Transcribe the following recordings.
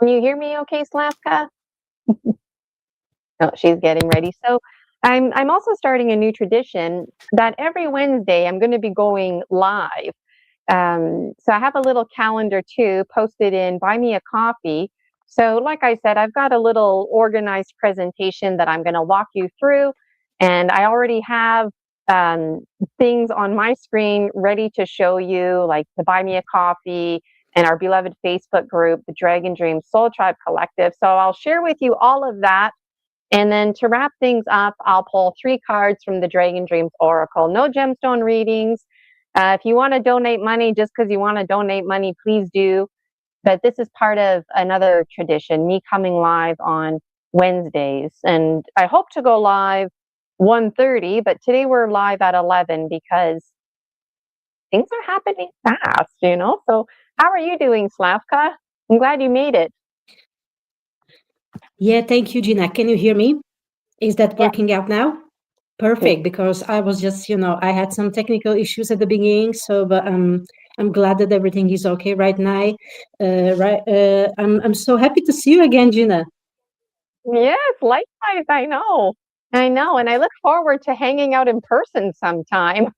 Can you hear me okay, Slavka? Oh, she's getting ready. So I'm also starting a new tradition that every Wednesday I'm going to be going live. So I have a little calendar too, posted in Buy Me a Coffee. So like I said, I've got a little organized presentation that I'm going to walk you through, and I already have um, things on my screen ready to show you, like the Buy Me a Coffee and our beloved Facebook group, the Dragon Dream Soul Tribe Collective. So I'll share with you all of that. And then to wrap things up, I'll pull 3 cards from the Dragon Dreams Oracle. No gemstone readings. If you want to donate money just because you want to donate money, please do. But this is part of another tradition, me coming live on Wednesdays. And I hope to go live 1:30, but today we're live at 11 because things are happening fast, you know? So how are you doing, Slavka? I'm glad you made it. Yeah, thank you, Gina. Can you hear me? Is that working out now? Perfect, because I was just, I had some technical issues at the beginning, but I'm glad that everything is okay right now. I'm so happy to see you again, Gina. Yes, likewise. I know. And I look forward to hanging out in person sometime.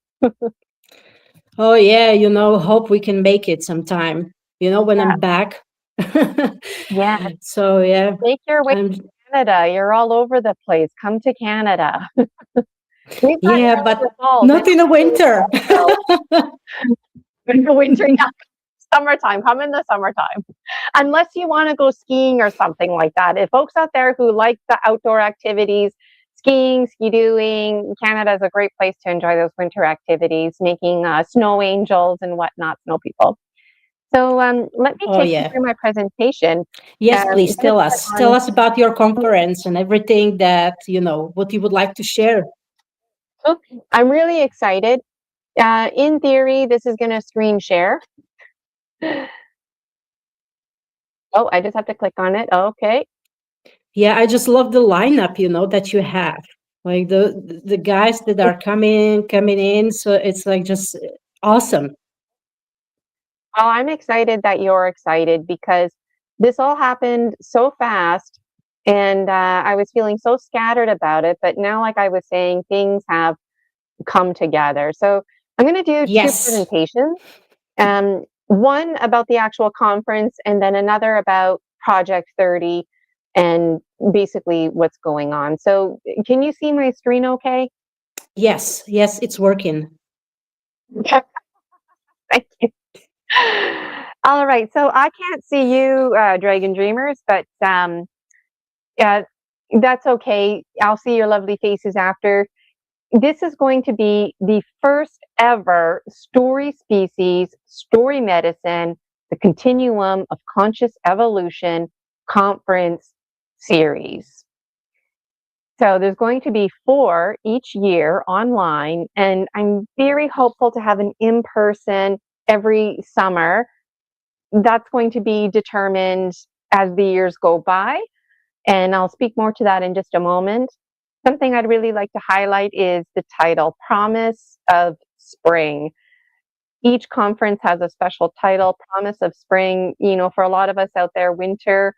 Oh yeah, hope we can make it sometime. When I'm back. Yeah. So yeah. Make your way to Canada. You're all over the place. Come to Canada. Yeah, but not in the winter. In the winter, yeah. Summertime. Come in the summertime. Unless you want to go skiing or something like that. If folks out there who like the outdoor activities, skiing, ski-doing, Canada is a great place to enjoy those winter activities, making snow angels and whatnot, snow people. So let me take you through my presentation. Yes, please tell us. Tell us about your conference and everything that, what you would like to share. Okay. I'm really excited. In theory, this is going to screen share. Oh, I just have to click on it. Okay. Yeah, I just love the lineup, that you have. Like the guys that are coming in. So it's like just awesome. Well, I'm excited that you're excited because this all happened so fast and I was feeling so scattered about it. But now, like I was saying, things have come together. So I'm going to do two Yes. presentations, one about the actual conference and then another about Project 30 and basically what's going on. So can you see my screen okay? Yes. Yes. It's working. Thank you. All right. So I can't see you, Dragon Dreamers, but yeah, that's okay. I'll see your lovely faces after. This is going to be the first ever Story Species, Story Medicine, the Continuum of Conscious Evolution conference series. So there's going to be 4 each year online, and I'm very hopeful to have an in-person every summer. That's going to be determined as the years go by, and I'll speak more to that in just a moment. Something I'd really like to highlight is the title, Promise of Spring. Each conference has a special title, Promise of Spring. You know, for a lot of us out there, winter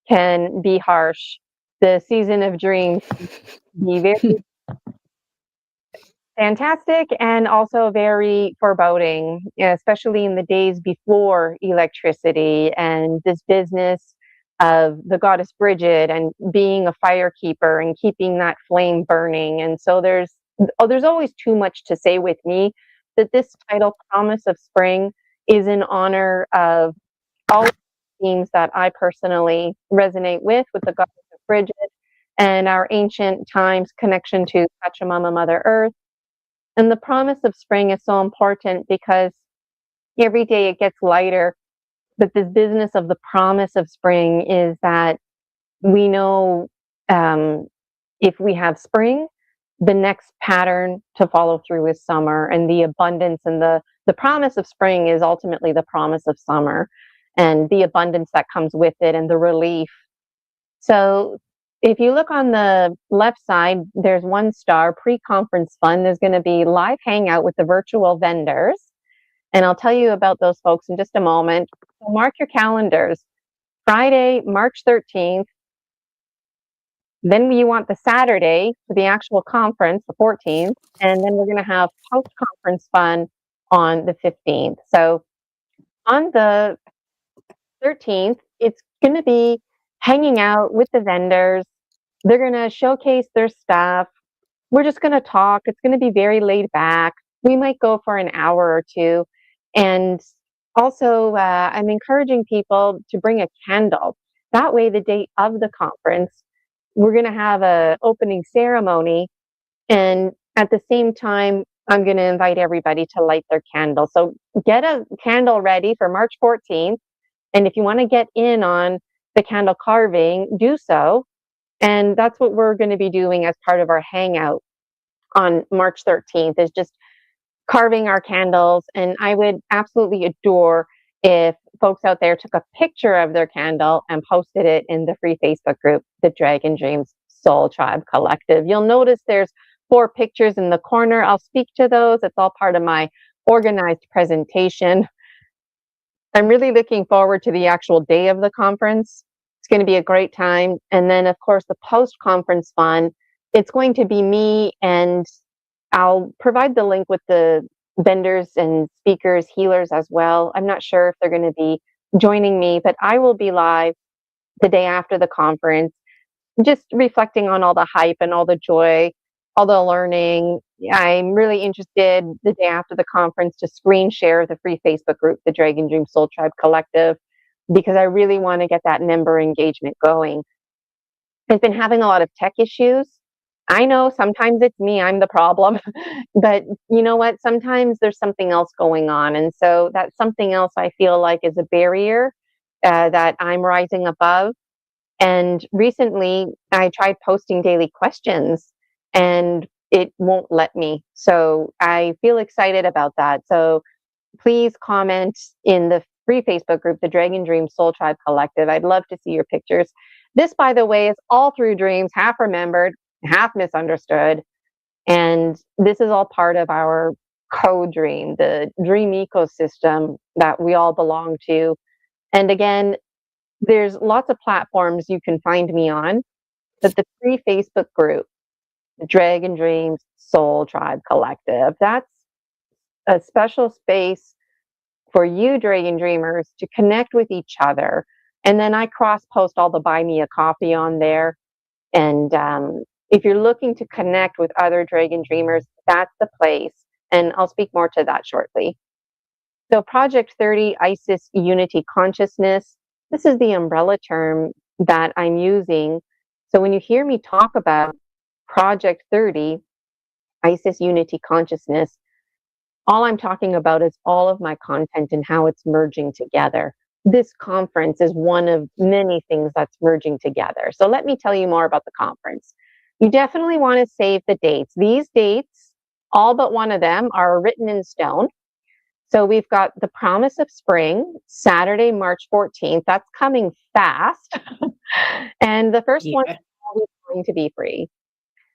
can be harsh. The season of dreams can be very fantastic and also very foreboding, especially in the days before electricity and this business of the goddess Bridget and being a firekeeper and keeping that flame burning. And so there's always too much to say with me that this title, Promise of Spring, is in honor of all themes that I personally resonate with the goddess of Bridget and our ancient times connection to Pachamama, Mother Earth. And the promise of spring is so important because every day it gets lighter. But this business of the promise of spring is that we know, if we have spring, the next pattern to follow through is summer, and the abundance and the promise of spring is ultimately the promise of summer and the abundance that comes with it and the relief. So if you look on the left side, there's one star pre-conference fun. There's going to be live hangout with the virtual vendors. And I'll tell you about those folks in just a moment. So mark your calendars. Friday, March 13th. Then you want the Saturday for the actual conference, the 14th. And then we're going to have post-conference fun on the 15th. So on the 13th, it's going to be hanging out with the vendors. They're going to showcase their stuff. We're just going to talk. It's going to be very laid back. We might go for an hour or two. And also, I'm encouraging people to bring a candle. That way, the day of the conference, we're going to have a opening ceremony. And at the same time, I'm going to invite everybody to light their candle. So get a candle ready for March 14th. And if you want to get in on the candle carving, do so. And that's what we're going to be doing as part of our hangout on March 13th, is just carving our candles. And I would absolutely adore if folks out there took a picture of their candle and posted it in the free Facebook group, the Dragon Dreams Soul Tribe Collective. You'll notice there's 4 pictures in the corner. I'll speak to those. It's all part of my organized presentation. I'm really looking forward to the actual day of the conference. It's going to be a great time. And then, of course, the post-conference fun, it's going to be me, and I'll provide the link with the vendors and speakers, healers as well. I'm not sure if they're going to be joining me, but I will be live the day after the conference, just reflecting on all the hype and all the joy, all the learning. I'm really interested the day after the conference to screen share the free Facebook group, the Dragon Dream Soul Tribe Collective, because I really want to get that member engagement going. I've been having a lot of tech issues. I know sometimes it's me, I'm the problem, but you know what? Sometimes there's something else going on. And so that something else I feel like is a barrier that I'm rising above. And recently, I tried posting daily questions and it won't let me. So I feel excited about that. So please comment in the free Facebook group, the Dragon Dream Soul Tribe Collective. I'd love to see your pictures. This, by the way, is all through dreams, half remembered. half misunderstood. And this is all part of our co-dream, the dream ecosystem that we all belong to. And again, there's lots of platforms you can find me on, but the free Facebook group, the Dragon Dreams Soul Tribe Collective, that's a special space for you Dragon Dreamers to connect with each other. And then I cross post all the buy me a coffee on there. And if you're looking to connect with other Dragon Dreamers, that's the place. And I'll speak more to that shortly. So Project 30, ISIS Unity Consciousness, this is the umbrella term that I'm using. So when you hear me talk about Project 30, ISIS Unity Consciousness, all I'm talking about is all of my content and how it's merging together. This conference is one of many things that's merging together. So let me tell you more about the conference. You definitely want to save the dates. These dates, all but one of them, are written in stone. So we've got the Promise of Spring, Saturday, March 14th. That's coming fast. And the first one is always going to be free.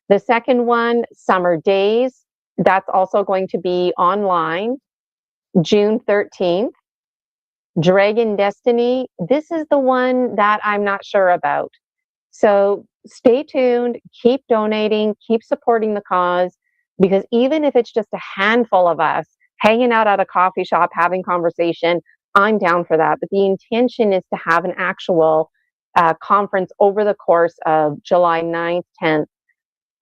The second one, Summer Days, that's also going to be online, June 13th. Dragon Destiny, this is the one that I'm not sure about. So stay tuned, keep donating, keep supporting the cause, because even if it's just a handful of us hanging out at a coffee shop, having conversation, I'm down for that. But the intention is to have an actual conference over the course of July 9th, 10th,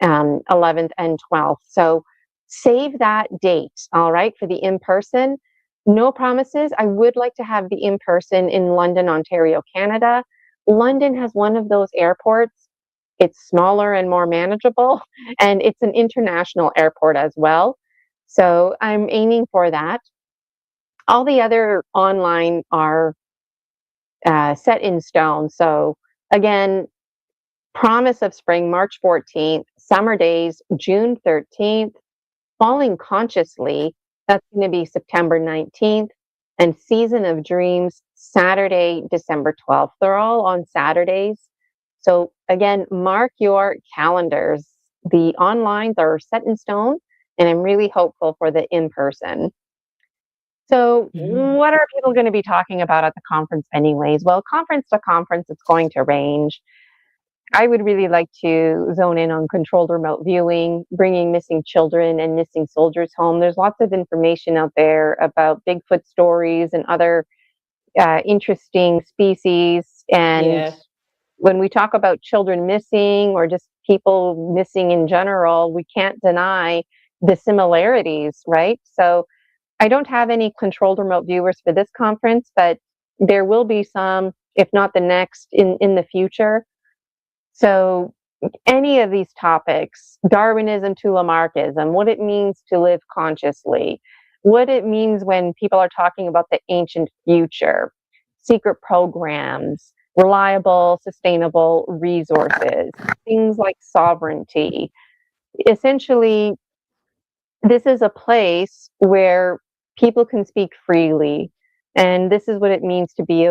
11th, and 12th. So save that date, all right, for the in-person. No promises. I would like to have the in-person in London, Ontario, Canada. London has one of those airports. It's smaller and more manageable, and it's an international airport as well. So I'm aiming for that. All the other online are set in stone. So again, Promise of Spring, March 14th, Summer Days, June 13th, Falling Consciously, that's going to be September 19th, and Season of Dreams, Saturday, December 12th. They're all on Saturdays. So again, mark your calendars. The onlines are set in stone, and I'm really hopeful for the in-person. So what are people going to be talking about at the conference anyways? Well, conference to conference, it's going to range. I would really like to zone in on controlled remote viewing, bringing missing children and missing soldiers home. There's lots of information out there about Bigfoot stories and other interesting species. And when we talk about children missing or just people missing in general, we can't deny the similarities, right? So I don't have any controlled remote viewers for this conference, but there will be some, if not the next, in the future. So any of these topics, Darwinism to Lamarckism, what it means to live consciously, what it means when people are talking about the ancient future, secret programs, reliable, sustainable resources, things like sovereignty. Essentially, this is a place where people can speak freely. And this is what it means to be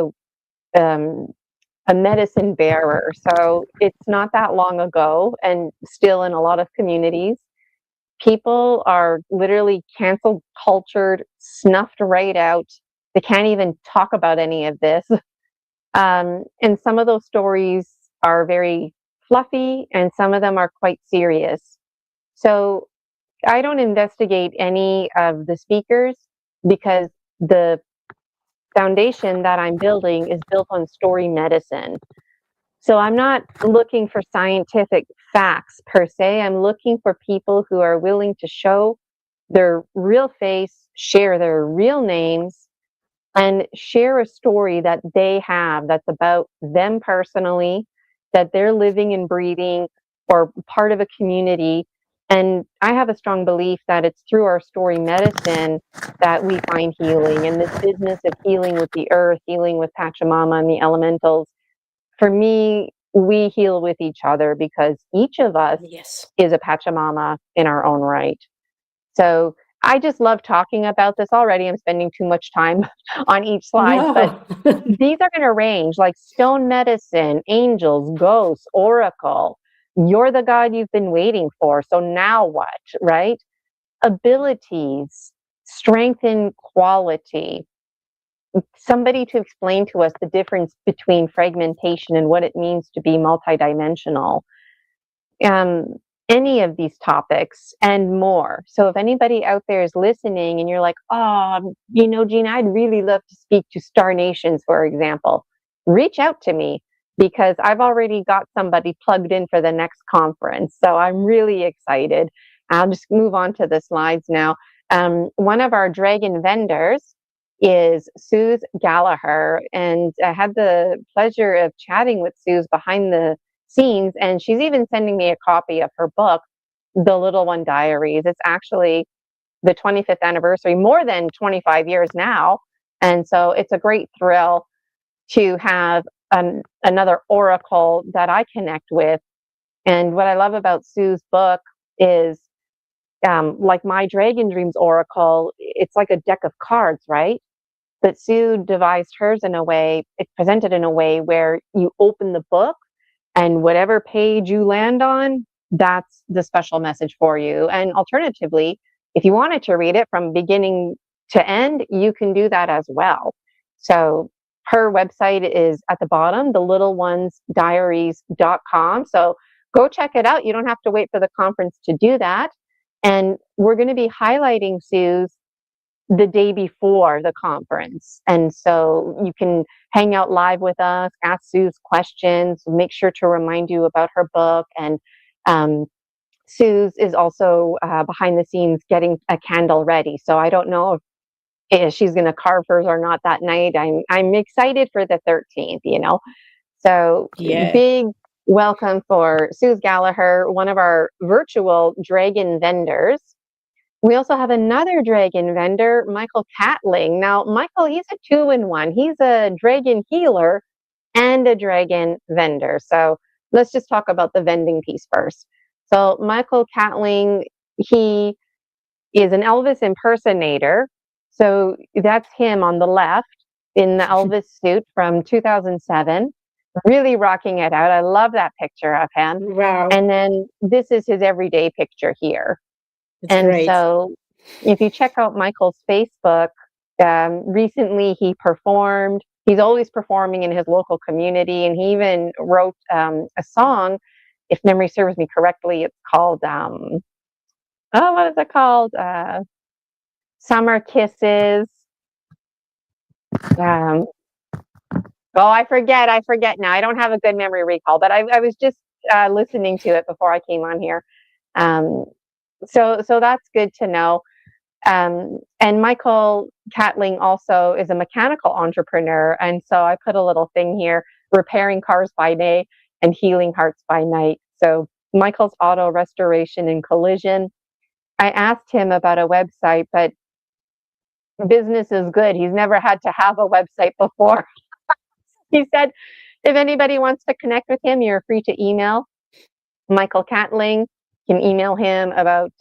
a medicine bearer. So it's not that long ago, and still in a lot of communities, people are literally canceled, cultured, snuffed right out. They can't even talk about any of this. And some of those stories are very fluffy, and some of them are quite serious. So I don't investigate any of the speakers because the foundation that I'm building is built on story medicine. So I'm not looking for scientific facts per se. I'm looking for people who are willing to show their real face, share their real names, and share a story that they have that's about them personally, that they're living and breathing or part of a community. And I have a strong belief that it's through our story medicine that we find healing. And this business of healing with the earth, healing with Pachamama and the elementals, for me, we heal with each other because each of us is a Pachamama in our own right. So I just love talking about this already. I'm spending too much time on each slide, but these are going to range like stone medicine, angels, ghosts, oracle, You're the God you've been waiting for. So now what, right? Abilities, strength and quality. Somebody to explain to us the difference between fragmentation and what it means to be multidimensional. Um, any of these topics and more. So if anybody out there is listening and you're like, oh, Gina, I'd really love to speak to Star Nations, for example, reach out to me because I've already got somebody plugged in for the next conference. So I'm really excited. I'll just move on to the slides now. One of our Dragon vendors is Suze Gallagher, and I had the pleasure of chatting with Suze behind the scenes, and she's even sending me a copy of her book, The Little One Diaries. It's actually the 25th anniversary, more than 25 years now, and so it's a great thrill to have another oracle that I connect with. And what I love about Sue's book is, like my Dragon Dreams oracle, it's like a deck of cards, right? But Sue devised hers in a way, it's presented in a way where you open the book and whatever page you land on, that's the special message for you. And alternatively, if you wanted to read it from beginning to end, you can do that as well. So her website is at the bottom, thelittlenonesdiaries.com. So go check it out. You don't have to wait for the conference to do that. And we're going to be highlighting Sue's the day before the conference. And so you can hang out live with us, ask Sue's questions, make sure to remind you about her book. And Sue's is also behind the scenes getting a candle ready. So I don't know if she's going to carve hers or not that night. I'm excited for the 13th. So Yeah. big welcome for Suze Gallagher, one of our virtual Dragon vendors. We also have another Dragon vendor, Michael Catling. Now, Michael, he's a 2-in-1. He's a Dragon healer and a Dragon vendor. So let's just talk about the vending piece first. So Michael Catling, he is an Elvis impersonator. So that's him on the left in the Elvis suit from 2007, really rocking it out. I love that picture of him. Wow. And then this is his everyday picture here. That's great. So if you check out Michael's Facebook, recently he performed. He's always performing in his local community, and he even wrote a song, if memory serves me correctly. It's called, what is it called? Summer Kisses. I forget now. I don't have a good memory recall, but I was just listening to it before I came on here. So that's good to know. And Michael Catling also is a mechanical entrepreneur. And so I put a little thing here, repairing cars by day and healing hearts by night. So Michael's Auto Restoration and Collision. I asked him about a website, but business is good. He's never had to have a website before. He said, if anybody wants to connect with him, you're free to email Michael Catling. You can email him about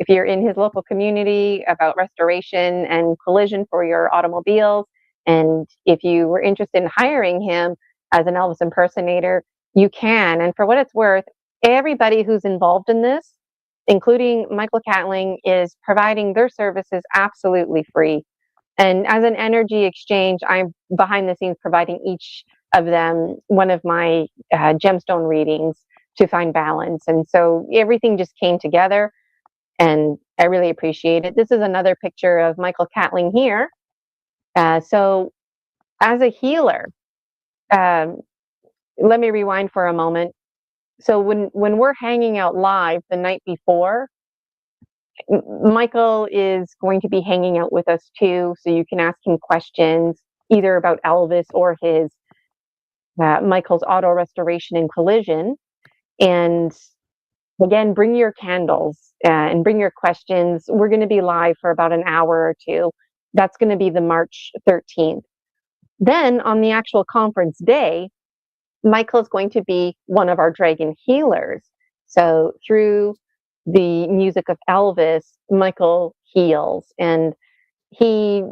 if you're in his local community, about restoration and collision for your automobiles. And if you were interested in hiring him as an Elvis impersonator, you can. And for what it's worth, everybody who's involved in this, including Michael Catling, is providing their services absolutely free. And as an energy exchange, I'm behind the scenes providing each of them one of my gemstone readings to find balance. And so everything just came together, and I really appreciate it. This is another picture of Michael Catling here. So as a healer, let me rewind for a moment. So when we're hanging out live the night before, Michael is going to be hanging out with us too. So you can ask him questions either about Elvis or his Michael's Auto Restoration and Collision. And again, bring your candles and bring your questions. We're going to be live for about an hour or two. That's going to be the March 13th. Then on the actual conference day, Michael's going to be one of our Dragon healers. So through the music of Elvis, Michael heals, and he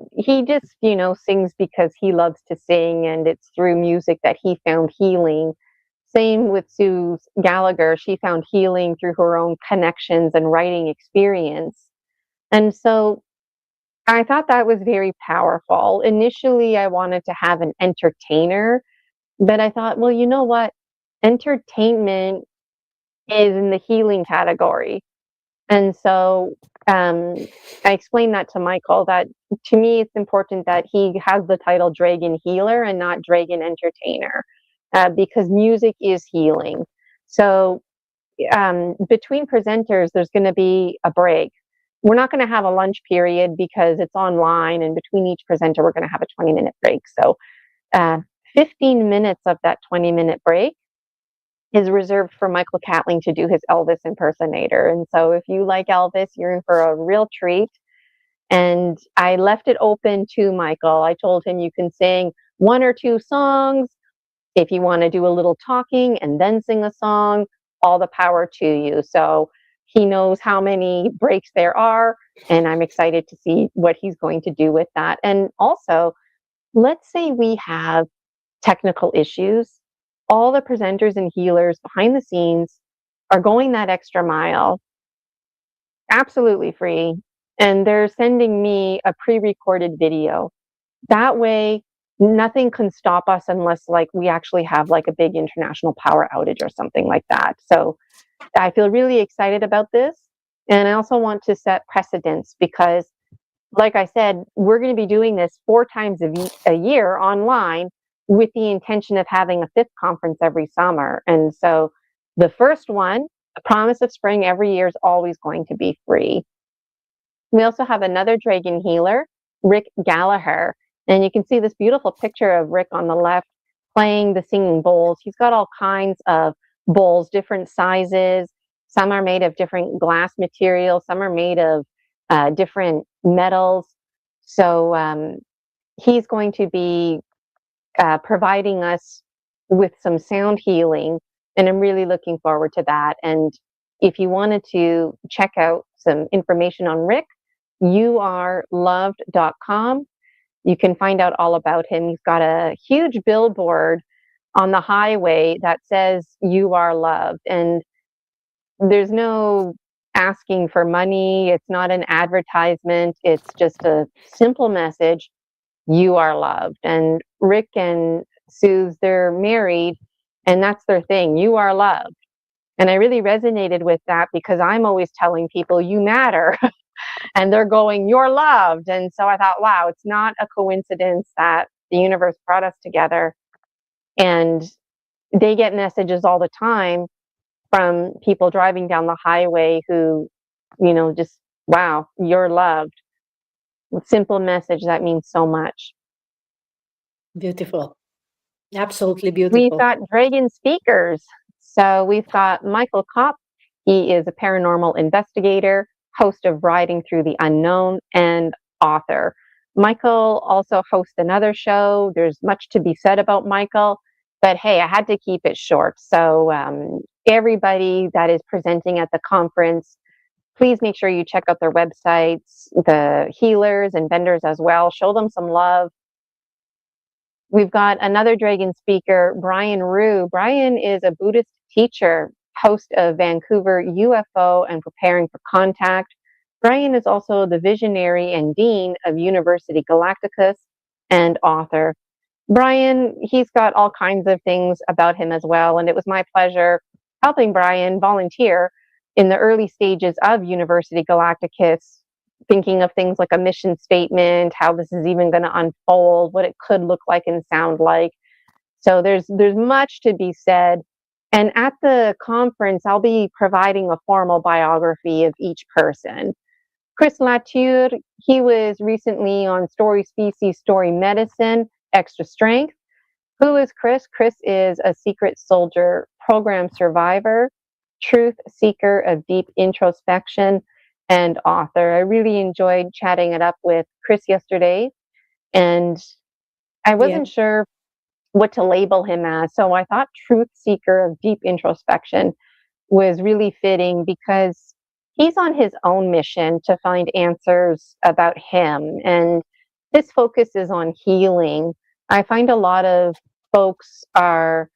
just sings because he loves to sing, and it's through music that he found healing. Same with Sue Gallagher. She found healing through her own connections and writing experience. And so I thought that was very powerful. Initially, I wanted to have an entertainer, but I thought, well, you know what? Entertainment is in the healing category. And so I explained that to Michael, that to me, it's important that he has the title Dragon Healer and not Dragon Entertainer, because music is healing. So between presenters, there's going to be a break. We're not going to have a lunch period because it's online, and between each presenter, we're going to have a 20-minute break. So uh, 15 minutes of that 20-minute break is reserved for Michael Catling to do his Elvis impersonator. And so if you like Elvis, you're in for a real treat. And I left it open to Michael. I told him you can sing one or two songs. If you want to do a little talking and then sing a song, all the power to you. So he knows how many breaks there are, and I'm excited to see what he's going to do with that. And also, let's say we have technical issues. All the presenters and healers behind the scenes are going that extra mile, absolutely free, and they're sending me a pre-recorded video. That way, nothing can stop us unless like we actually have like a big international power outage or something like that. So I feel really excited about this. And I also want to set precedents because, like I said, we're going to be doing this 4 times a year online with the intention of having a 5th conference every summer. And so the first one, the Promise of Spring, every year is always going to be free. We also have another dragon healer, Rick Gallagher. And you can see this beautiful picture of Rick on the left playing the singing bowls. He's got all kinds of bowls, different sizes. Some are made of different glass materials, some are made of different metals. So he's going to be providing us with some sound healing, and I'm really looking forward to that. And if you wanted to check out some information on Rick, youareloved.com. You can find out all about him. He's got a huge billboard on the highway that says "You are loved," and there's no asking for money. It's not an advertisement. It's just a simple message: you are loved. And Rick and Suze, they're married, and that's their thing. You are loved. And I really resonated with that because I'm always telling people you matter. And they're going, you're loved. And so I thought, wow, it's not a coincidence that the universe brought us together. And they get messages all the time from people driving down the highway who, just, wow, you're loved. Simple message that means so much. Beautiful. Absolutely We've beautiful. got dragon speakers. So we've got Michael Kopp. He is a paranormal investigator, host of Riding Through the Unknown, and author. Michael also hosts another show. There's much to be said about Michael, but hey, I had to keep it short. So everybody that is presenting at the conference, please make sure you check out their websites, the healers and vendors as well. Show them some love. We've got another dragon speaker, Brian Rue. Brian is a Buddhist teacher, host of Vancouver UFO and Preparing for Contact. Brian is also the visionary and dean of University Galacticus and author. Brian, he's got all kinds of things about him as well, and it was my pleasure helping Brian volunteer in the early stages of University Galacticus, thinking of things like a mission statement, how this is even going to unfold, what it could look like and sound like. So there's much to be said. And at the conference, I'll be providing a formal biography of each person. Chris Latour, he was recently on Story Species, Story Medicine, Extra Strength. Who is Chris? Chris is a secret soldier program survivor, truth seeker of deep introspection, and author. I really enjoyed chatting it up with Chris yesterday, and I wasn't sure what to label him as. So I thought truth seeker of deep introspection was really fitting because he's on his own mission to find answers about him. And this focus is on healing. I find a lot of folks are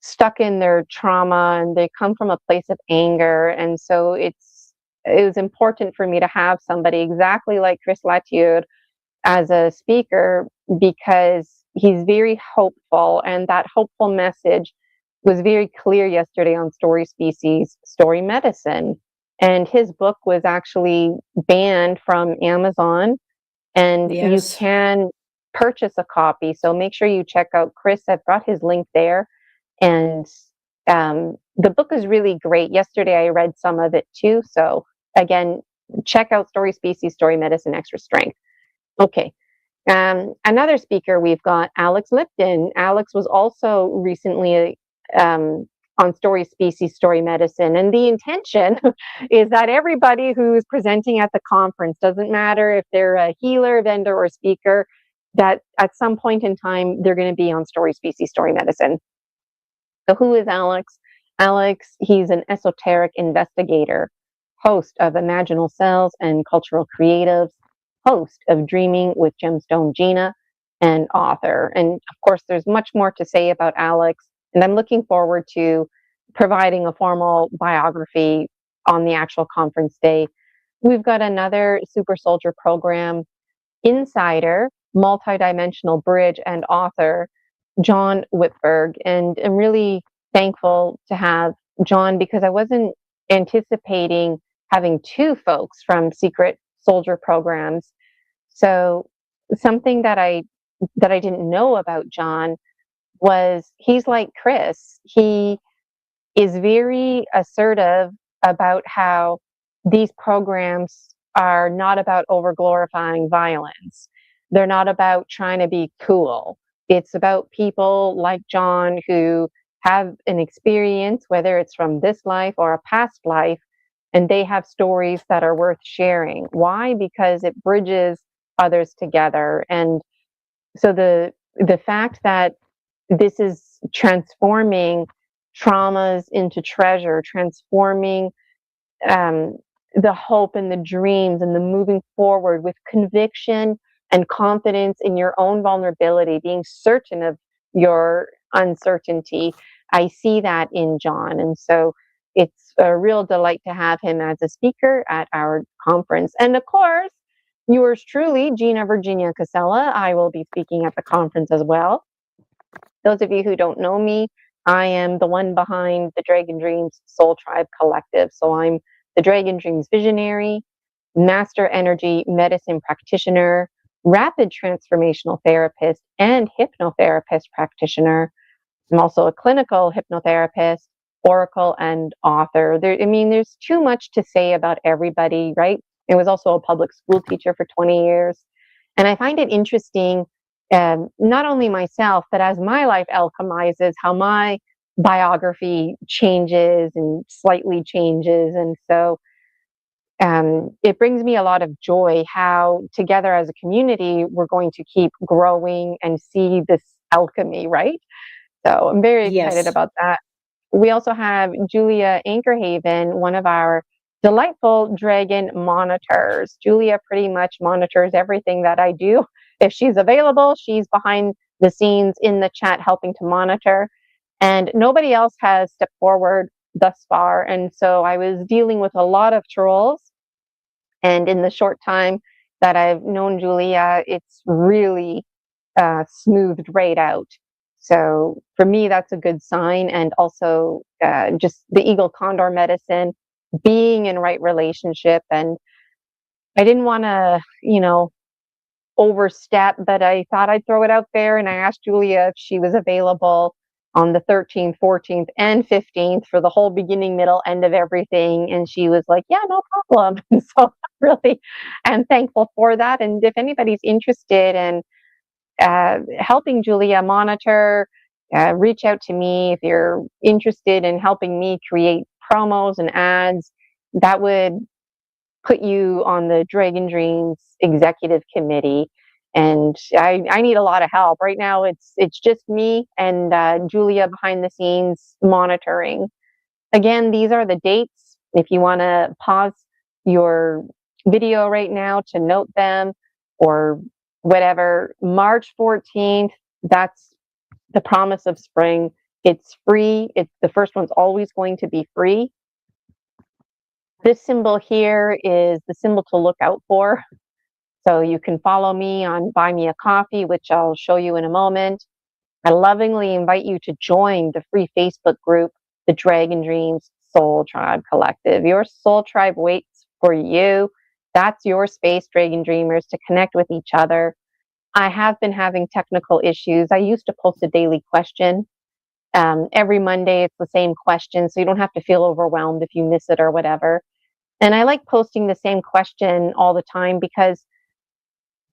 stuck in their trauma and they come from a place of anger. And so it was important for me to have somebody exactly like Chris Latour as a speaker, because he's very hopeful, and that hopeful message was very clear yesterday on Story Species, Story Medicine. And his book was actually banned from Amazon, and you Yes. can purchase a copy. So make sure you check out Chris. I've got his link there. And the book is really great. Yesterday I read some of it too. So again, check out Story Species, Story Medicine, Extra Strength. Okay. Another speaker we've got, Alex Lipton. Alex was also recently on Story Species, Story Medicine. And the intention is that everybody who's presenting at the conference, doesn't matter if they're a healer, vendor, or speaker, that at some point in time, they're going to be on Story Species, Story Medicine. So who is Alex? Alex, he's an esoteric investigator, host of Imaginal Cells and Cultural Creatives, host of Dreaming with Gemstone Gina, and author. And of course, there's much more to say about Alex, and I'm looking forward to providing a formal biography on the actual conference day. We've got another Super Soldier Program insider, multidimensional bridge, and author, John Whitberg. And I'm really thankful to have John, because I wasn't anticipating having two folks from Secret Soldier programs. So something that I didn't know about John was he's like Chris. He is very assertive about how these programs are not about over glorifying violence. They're not about trying to be cool. It's about people like John who have an experience, whether it's from this life or a past life, and they have stories that are worth sharing. Why? Because it bridges others together. And so the fact that this is transforming traumas into treasure, transforming the hope and the dreams and the moving forward with conviction and confidence in your own vulnerability, being certain of your uncertainty. I see that in John. And so it's a real delight to have him as a speaker at our conference. And of course, yours truly, Gina Virginia Casella, I will be speaking at the conference as well. Those of you who don't know me, I am the one behind the Dragon Dreams Soul Tribe Collective. So I'm the Dragon Dreams visionary, master energy medicine practitioner, rapid transformational therapist, and hypnotherapist practitioner. I'm also a clinical hypnotherapist, oracle, and author. There's too much to say about everybody, right? I was also a public school teacher for 20 years. And I find it interesting, not only myself, but as my life alchemizes, how my biography changes and slightly changes. And so it brings me a lot of joy how together as a community, we're going to keep growing and see this alchemy, right? So I'm very excited Yes. about that. We also have Julia Ankerhaven, one of our delightful dragon monitors. Julia pretty much monitors everything that I do. If she's available, she's behind the scenes in the chat helping to monitor. And nobody else has stepped forward thus far. And so I was dealing with a lot of trolls. And in the short time that I've known Julia, it's really smoothed right out. So for me, that's a good sign. And also just the Eagle Condor medicine, being in right relationship. And I didn't want to, overstep, but I thought I'd throw it out there. And I asked Julia if she was available on the 13th, 14th, and 15th for the whole beginning, middle, end of everything. And she was like, yeah, no problem. And so really am thankful for that. And if anybody's interested in helping Julia monitor, reach out to me if you're interested in helping me create promos and ads. That would put you on the Dragon Dreams executive committee. And I need a lot of help right now. It's just me and Julia behind the scenes monitoring. Again, these are the dates. If you want to pause your video right now to note them or whatever, March 14th, that's the promise of spring. It's free. The first one's always going to be free. This symbol here is the symbol to look out for. So you can follow me on Buy Me a Coffee, which I'll show you in a moment. I lovingly invite you to join the free Facebook group, the Dragon Dreams Soul Tribe Collective. Your soul tribe waits for you. That's your space, Dragon Dreamers, to connect with each other. I have been having technical issues. I used to post a daily question. Every Monday, it's the same question, so you don't have to feel overwhelmed if you miss it or whatever. And I like posting the same question all the time because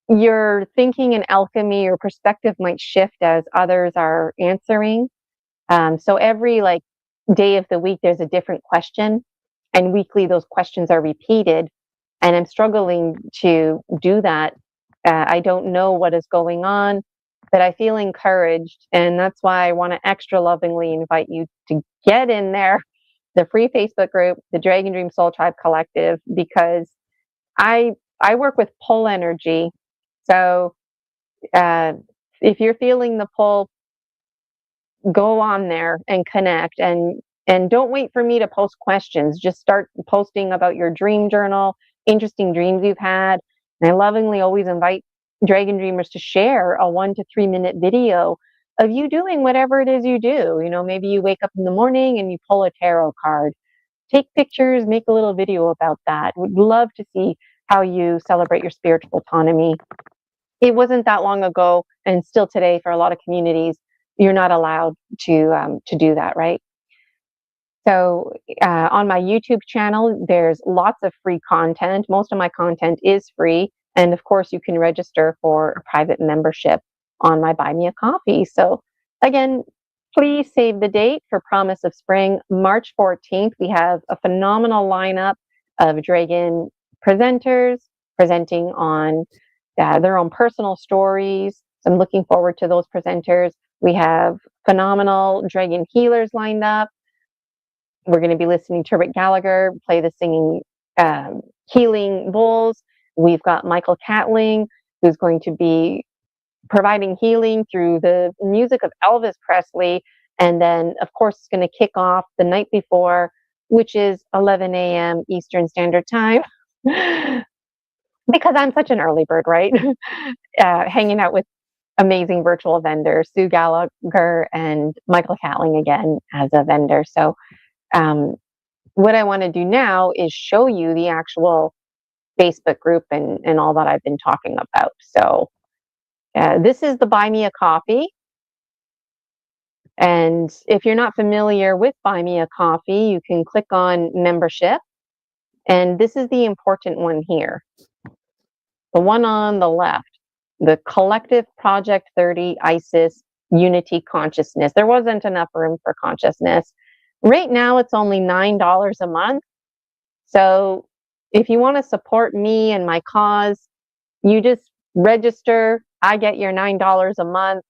your thinking in alchemy, your perspective might shift as others are answering. So every day of the week, there's a different question, and weekly those questions are repeated. And I'm struggling to do that. I don't know what is going on, but I feel encouraged, and that's why I want to extra lovingly invite you to get in there, the free Facebook group, the Dragon Dream Soul Tribe Collective, because I work with pull energy. So if you're feeling the pull, go on there and connect, and don't wait for me to post questions. Just start posting about your dream journal, interesting dreams you've had. And I lovingly always invite Dragon Dreamers to share a 1 to 3 minute video of you doing whatever it is you do. Maybe you wake up in the morning and you pull a tarot card. Take pictures, make a little video about that. Would love to see how you celebrate your spiritual autonomy. It wasn't that long ago, and still today for a lot of communities, you're not allowed to do that, right? So on my YouTube channel, there's lots of free content. Most of my content is free. And of course, you can register for a private membership on my Buy Me a Coffee. So again, please save the date for Promise of Spring, March 14th. We have a phenomenal lineup of Dragon presenters presenting on their own personal stories. So I'm looking forward to those presenters. We have phenomenal Dragon healers lined up. We're going to be listening to Rick Gallagher play the singing healing bowls. We've got Michael Catling, who's going to be providing healing through the music of Elvis Presley. And then, of course, it's going to kick off the night before, which is 11 a.m. Eastern Standard Time. Because I'm such an early bird, right? Hanging out with amazing virtual vendors, Sue Gallagher and Michael Catling again as a vendor. So what I want to do now is show you the actual Facebook group and all that I've been talking about. So this is the Buy Me a Coffee. And if you're not familiar with Buy Me a Coffee, you can click on membership. And this is the important one here. The one on the left, the Collective Project 30 ISIS Unity Consciousness. There wasn't enough room for consciousness. Right now, it's only $9 a month. So if you want to support me and my cause, you just register. I get your $9 a month.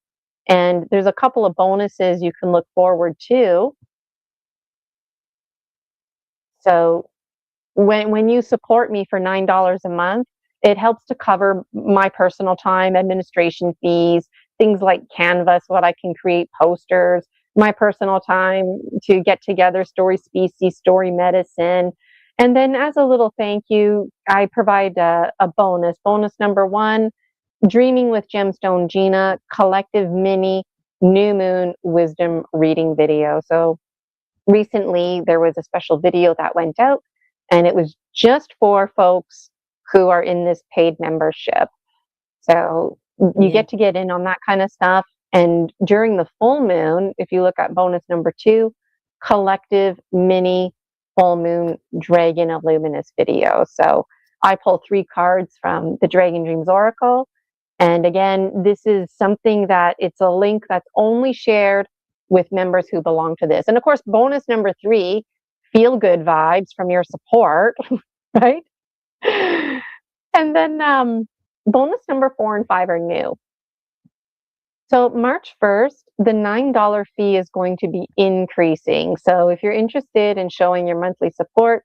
And there's a couple of bonuses you can look forward to. So when you support me for $9 a month, it helps to cover my personal time, administration fees, things like Canvas, what I can create posters, my personal time to get together, story species, story medicine. And then as a little thank you, I provide a bonus. Bonus number 1, Dreaming with Gemstone Gina, collective mini new moon wisdom reading video. So recently there was a special video that went out, and it was just for folks who are in this paid membership. So you get to get in on that kind of stuff. And during the full moon, if you look at bonus number 2, collective mini full moon dragon illuminous video. So I pull 3 cards from the Dragon Dreams Oracle. And again, this is something that it's a link that's only shared with members who belong to this. And of course, bonus number 3, feel good vibes from your support, right? And then bonus number 4 and 5 are new. So March 1st, the $9 fee is going to be increasing. So if you're interested in showing your monthly support,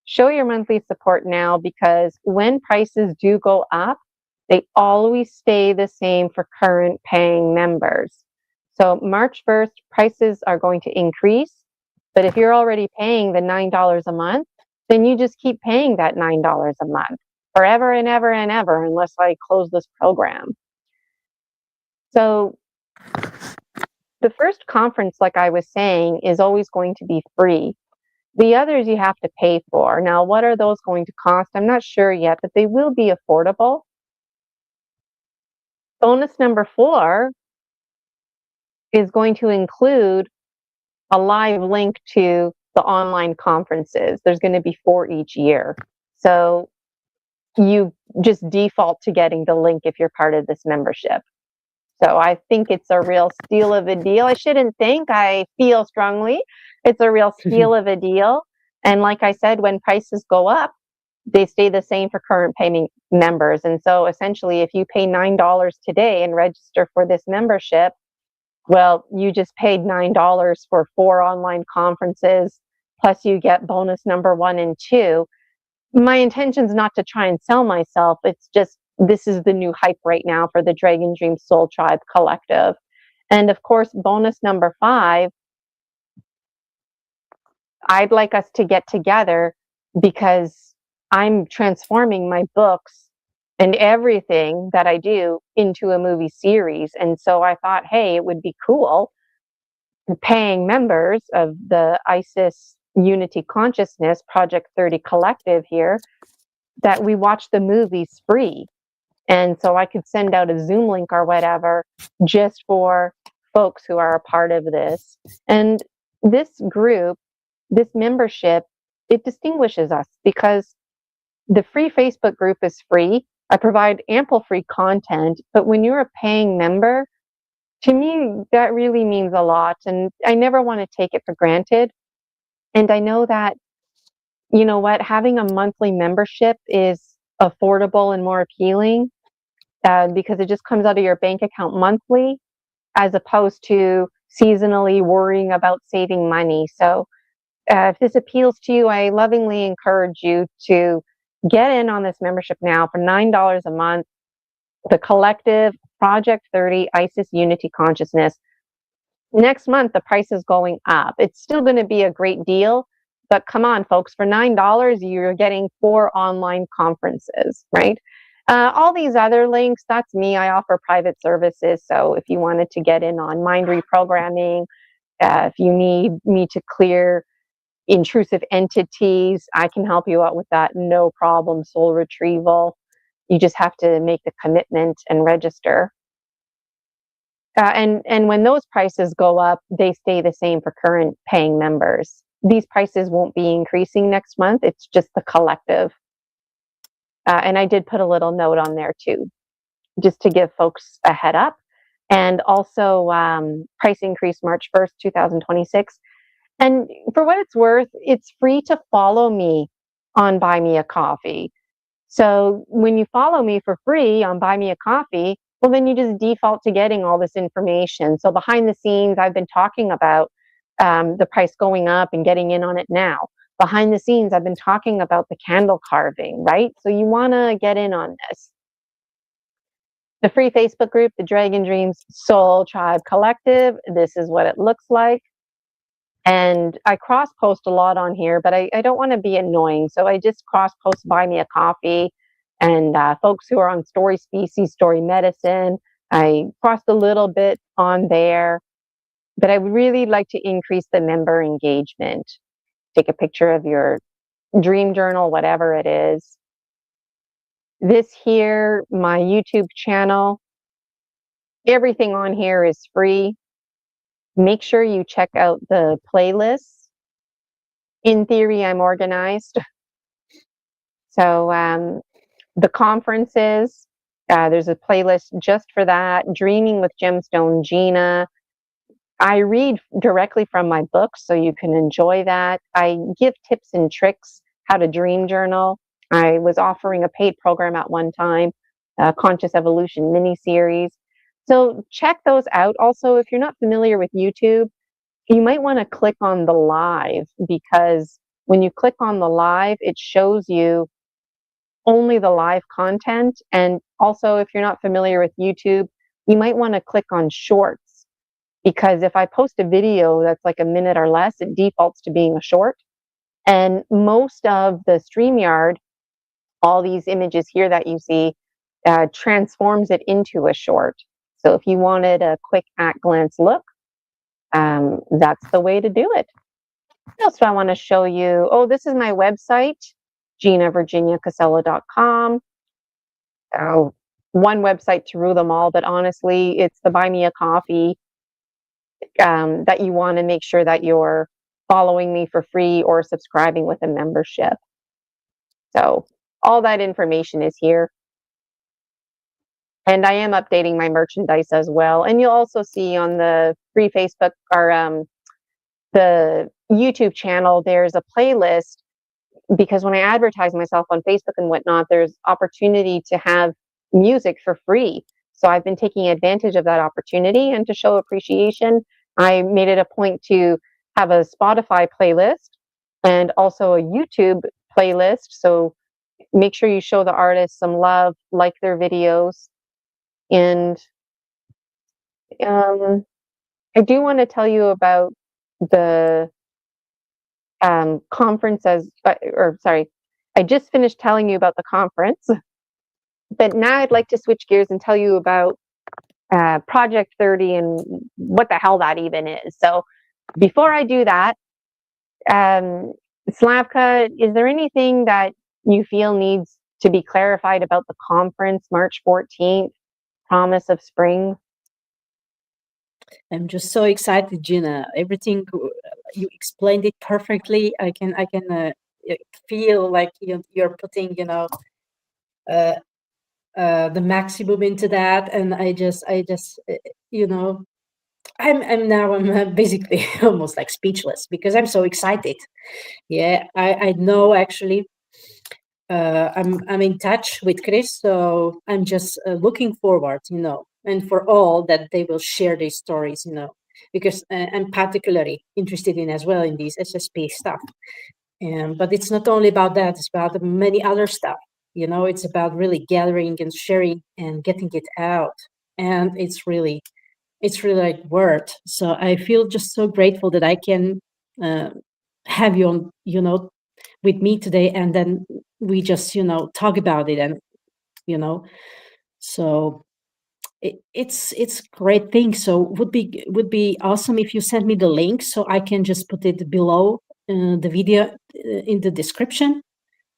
show your monthly support now, because when prices do go up, they always stay the same for current paying members. So March 1st, prices are going to increase. But if you're already paying the $9 a month, then you just keep paying that $9 a month forever and ever and ever, unless I close this program. So the first conference, like I was saying, is always going to be free. The others you have to pay for. Now, what are those going to cost? I'm not sure yet, but they will be affordable. Bonus number 4 is going to include a live link to the online conferences. There's going to be 4 each year. So you just default to getting the link if you're part of this membership. So I think it's a real steal of a deal. I shouldn't think, I feel strongly it's a real steal of a deal. And like I said, when prices go up, they stay the same for current paying members. And so essentially, if you pay $9 today and register for this membership, well, you just paid $9 for 4 online conferences, plus you get bonus number 1 and 2. My intention is not to try and sell myself. It's just, this is the new hype right now for the Dragon Dream Soul Tribe Collective. And of course, bonus number 5, I'd like us to get together because I'm transforming my books and everything that I do into a movie series. And so I thought, hey, it would be cool, paying members of the ISIS Unity Consciousness Project 30 Collective here, that we watch the movies free. And so I could send out a Zoom link or whatever just for folks who are a part of this. And this group, this membership, it distinguishes us because the free Facebook group is free. I provide ample free content, but when you're a paying member, to me, that really means a lot. And I never want to take it for granted. And I know that, you know what, having a monthly membership is affordable and more appealing because it just comes out of your bank account monthly, as opposed to seasonally worrying about saving money. So if this appeals to you, I lovingly encourage you to get in on this membership now for $9 a month. The Collective Project 30 ISIS Unity Consciousness. Next month, the price is going up. It's still going to be a great deal, but come on, folks, for $9, you're getting 4 online conferences, right? All these other links, that's me. I offer private services. So if you wanted to get in on mind reprogramming, if you need me to clear intrusive entities, I can help you out with that. No problem. Soul retrieval. You just have to make the commitment and register. And when those prices go up, they stay the same for current paying members. These prices won't be increasing next month. It's just the collective. And I did put a little note on there too, just to give folks a head up. And also price increase March 1st, 2026. And for what it's worth, it's free to follow me on Buy Me a Coffee. So when you follow me for free on Buy Me a Coffee, well, then you just default to getting all this information. So behind the scenes, I've been talking about the price going up and getting in on it now. Behind the scenes, I've been talking about the candle carving, right? So you want to get in on this. The free Facebook group, the Dragon Dreams Soul Tribe Collective, this is what it looks like. And I cross post a lot on here, but I don't want to be annoying. So I just cross post Buy Me a Coffee, and folks who are on Story Species, Story Medicine, I crossed a little bit on there, but I would really like to increase the member engagement. Take a picture of your dream journal, whatever it is. This here, my YouTube channel, everything on here is free. Make sure you check out the playlists. In theory, I'm organized. So the conferences, there's a playlist just for that. Dreaming with Gemstone Gina. I read directly from my books, so you can enjoy that. I give tips and tricks how to dream journal. I was offering a paid program at one time, a Conscious Evolution mini-series. So check those out. Also, if you're not familiar with YouTube, you might want to click on the live, because when you click on the live, it shows you only the live content. And also, if you're not familiar with YouTube, you might want to click on shorts, because if I post a video that's like a minute or less, it defaults to being a short. And most of the StreamYard, all these images here that you see, transforms it into a short. So if you wanted a quick at-glance look, that's the way to do it. What else do I want to show you? Oh, this is my website, ginavirginiacasella.com. Oh, one website to rule them all, but honestly, it's the Buy Me a Coffee that you want to make sure that you're following me for free or subscribing with a membership. So all that information is here. And I am updating my merchandise as well. And you'll also see on the free Facebook or the YouTube channel, there's a playlist, because when I advertise myself on Facebook and whatnot, there's opportunity to have music for free. So I've been taking advantage of that opportunity, and to show appreciation, I made it a point to have a Spotify playlist and also a YouTube playlist. So make sure you show the artists some love, like their videos. And I do want to tell you about the conference I just finished telling you about the conference, but now I'd like to switch gears and tell you about Project 30 and what the hell that even is. So before I do that, Slavka, is there anything that you feel needs to be clarified about the conference, March 14th, Promise of Spring? I'm just so excited, Gina. Everything you explained it perfectly. I can feel like you're putting the maximum into that, and I just I'm basically almost like speechless because I'm so excited. Yeah, I know actually. I'm in touch with Chris, so I'm just looking forward, and for all that they will share these stories, because I'm particularly interested in as well in these SSP stuff. But it's not only about that; it's about many other stuff. It's about really gathering and sharing and getting it out, and it's really like word. So I feel just so grateful that I can have you on, with me today, and then we just talk about it, and so it's great thing. So would be awesome if you send me the link so I can just put it below the video in the description,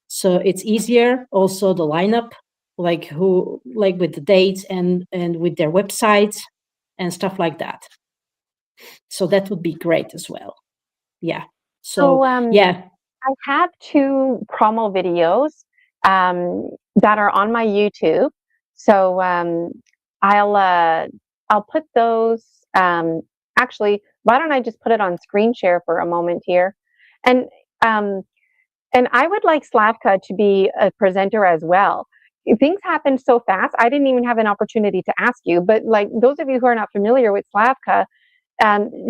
so it's easier. Also the lineup, like with the dates and with their websites and stuff like that. So that would be great as well. Yeah. So yeah. I have 2 promo videos that are on my YouTube. So I'll put those. Actually, why don't I just put it on screen share for a moment here? And um, I would like Slavka to be a presenter as well. Things happened so fast, I didn't even have an opportunity to ask you. But like those of you who are not familiar with Slavka,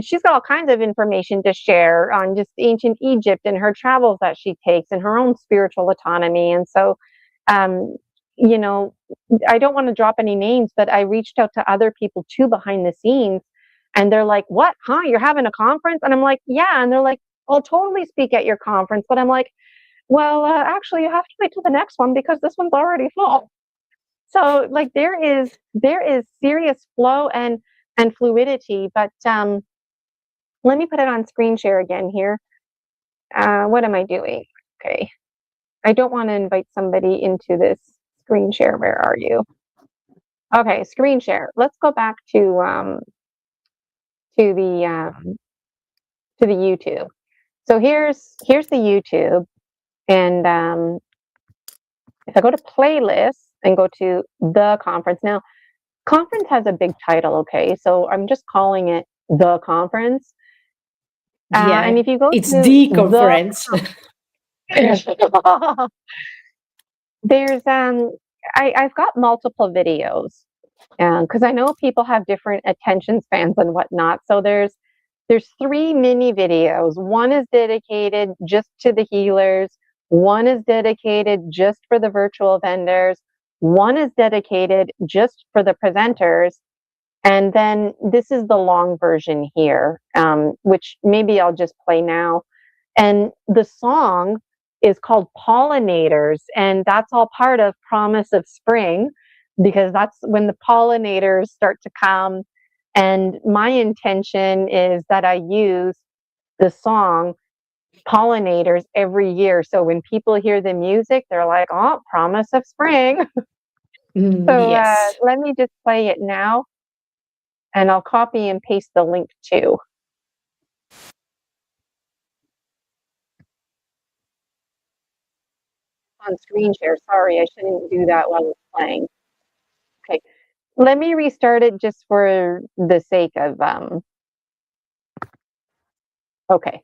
she's got all kinds of information to share on just ancient Egypt and her travels that she takes and her own spiritual autonomy. And so, you know, I don't want to drop any names, but I reached out to other people too behind the scenes, and they're like, "What? Huh? You're having a conference?" And I'm like, "Yeah." And they're like, "I'll totally speak at your conference." But I'm like, "Well, actually, you have to wait till the next one because this one's already full." So, like, there is serious flow and fluidity. But let me put it on screen share again here. What am I doing? Okay, I don't want to invite somebody into this screen share. Where are you? Okay, screen share. Let's go back to the YouTube. So here's the YouTube, and if I go to playlists and go to the conference now, conference has a big title. Okay, so I'm just calling it the conference. Yeah, and if you go it's to the conference. There's I've got multiple videos because I know people have different attention spans and whatnot. So there's 3 mini videos. One is dedicated just to the healers. One is dedicated just for the virtual vendors. One is dedicated just for the presenters. And then this is the long version here, which maybe I'll just play now. And the song is called Pollinators, and that's all part of Promise of Spring, because that's when the pollinators start to come. And my intention is that I use the song Pollinators every year. So when people hear the music, they're like, oh, Promise of Spring. So Yes. let me just play it now, and I'll copy and paste the link too. On screen share. Sorry, I shouldn't do that while it's playing. Okay, let me restart it just for the sake of okay.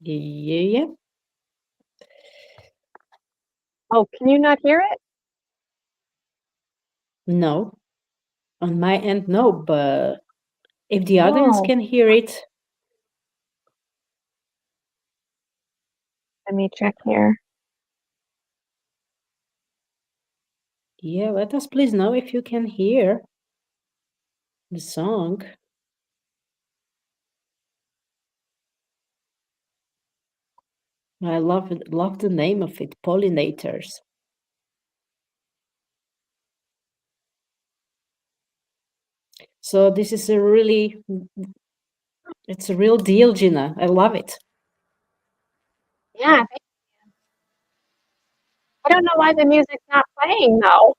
Yeah. Oh, can you not hear it? No. On my end, no. But if the audience Oh, can hear it, let me check here. yeah, let us please know if you can hear the song. I love the name of it, Pollinators. So this is it's a real deal, Gina. I love it. Yeah, I don't know why the music's not playing though.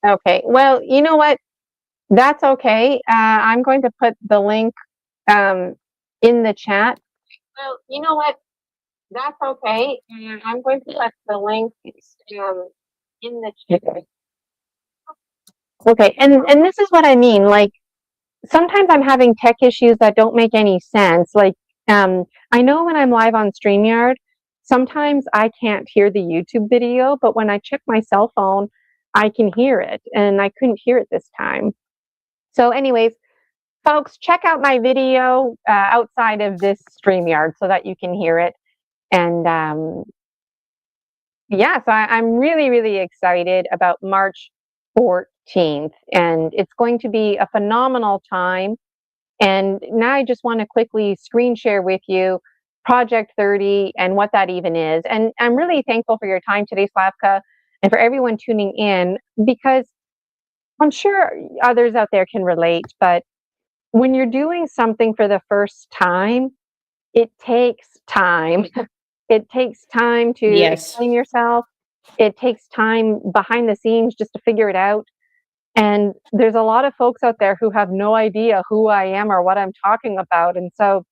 Okay, well, you know what? That's okay. I'm going to put the link um, in the chat. Well, you know what? That's okay. I'm going to put the link in the chat. Okay, and this is what I mean. Like sometimes I'm having tech issues that don't make any sense. Like I know when I'm live on StreamYard, sometimes I can't hear the YouTube video, but when I check my cell phone, I can hear it, and I couldn't hear it this time. So, anyways, folks, check out my video outside of this StreamYard so that you can hear it. And yeah, so I'm really, really excited about March 14th, and it's going to be a phenomenal time. And now I just want to quickly screen share with you Project 30 and what that even is. And I'm really thankful for your time today, Slavka, and for everyone tuning in, because I'm sure others out there can relate. But when you're doing something for the first time, it takes time. It takes time to Yes. explain yourself. It takes time behind the scenes just to figure it out. And there's a lot of folks out there who have no idea who I am or what I'm talking about. And so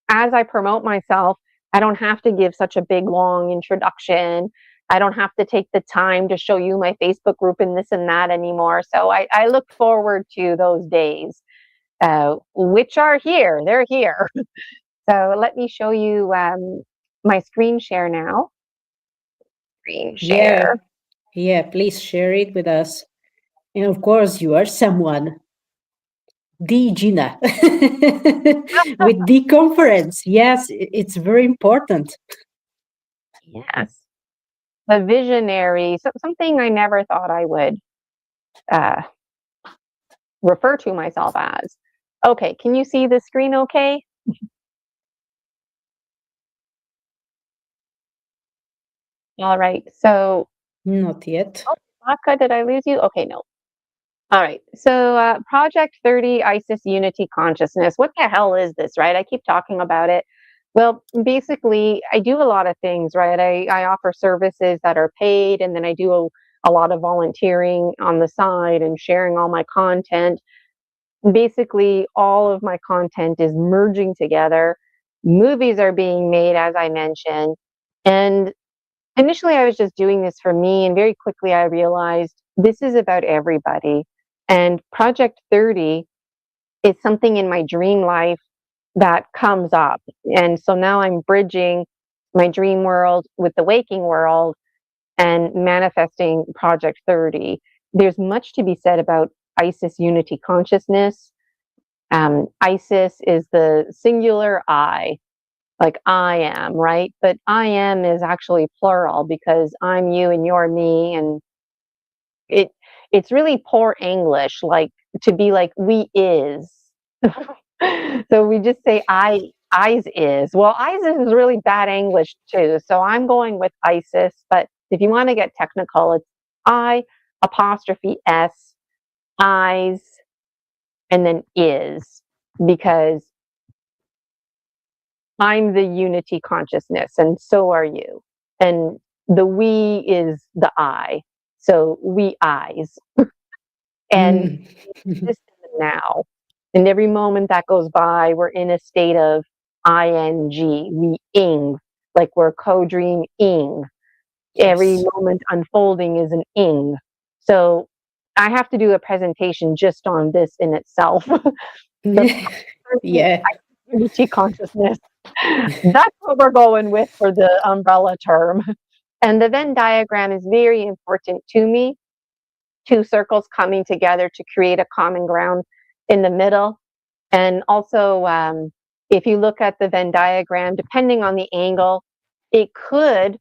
as I promote myself, I don't have to give such a big long introduction. I don't have to take the time to show you my Facebook group and this and that anymore. So I look forward to those days, which are here. They're here. So let me show you my screen share now. Screen Yeah. share. Yeah, please share it with us. And of course, you are someone. The Gina with the conference. Yes, it's very important. Yes. The visionary, something I never thought I would uh, refer to myself as. Okay, can you see the screen okay? All right, so, Not yet. oh, Aka, did I lose you? Okay, no. All right, so Project 30 ISIS Unity Consciousness. What the hell is this, right? I keep talking about it. Well, basically, I do a lot of things, right? I offer services that are paid, and then I do a lot of volunteering on the side and sharing all my content. Basically, all of my content is merging together. Movies are being made, as I mentioned. And initially, I was just doing this for me. And very quickly, I realized this is about everybody. And Project 30 is something in my dream life that comes up. And so now I'm bridging my dream world with the waking world and manifesting Project 30. there's much to be said about Isis unity consciousness. Isis is the singular I, like I am, right? But I am is actually plural because I'm you and you're me, and it it's really poor English, like to be like we is. So we just say I's is. Well, Isis is really bad English too. So I'm going with Isis, but if you want to get technical, it's I apostrophe S, I's, and then is, because I'm the unity consciousness and so are you. And the we is the I. So we I's. And Mm. this now. And every moment that goes by, we're in a state of ing, we ing, like we're co-dream ing. Every Yes. moment unfolding is an ing. So I have to do a presentation just on this in itself. The Yeah. unity consciousness. That's what we're going with for the umbrella term. And the Venn diagram is very important to me. Two circles coming together to create a common ground in the middle. And also, if you look at the Venn diagram, depending on the angle, it could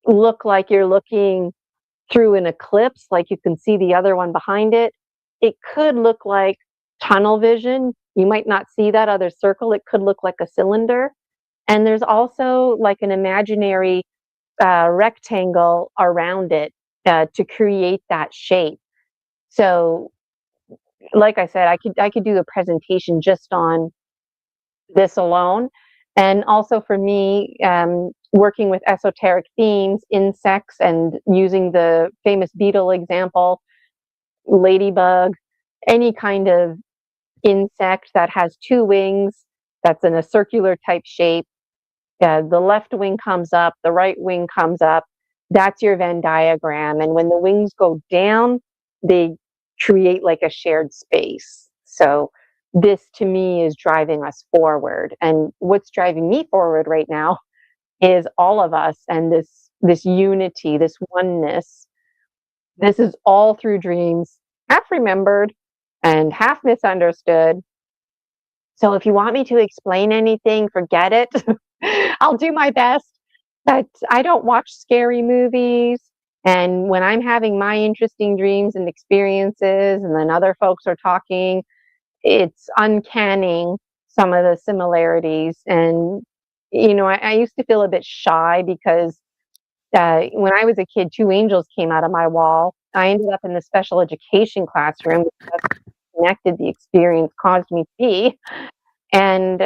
look like you're looking through an eclipse, like you can see the other one behind it. It could look like tunnel vision. You might not see that other circle. It could look like a cylinder. And there's also like an imaginary rectangle around it to create that shape. So, like I said, I could do a presentation just on this alone, and also for me, working with esoteric themes, insects, and using the famous beetle example, ladybug, any kind of insect that has two wings, that's in a circular type shape. The left wing comes up, the right wing comes up. That's your Venn diagram. And when the wings go down, they create like a shared space. So this to me is driving us forward. And what's driving me forward right now is all of us and this unity, this oneness. This is all through dreams, half remembered and half misunderstood. So if you want me to explain anything, forget it. I'll do my best. But I don't watch scary movies. And when I'm having my interesting dreams and experiences, and then other folks are talking, it's uncanny some of the similarities. And, I used to feel a bit shy because when I was a kid, two angels came out of my wall. I ended up in the special education classroom. Connected the experience caused me to be. And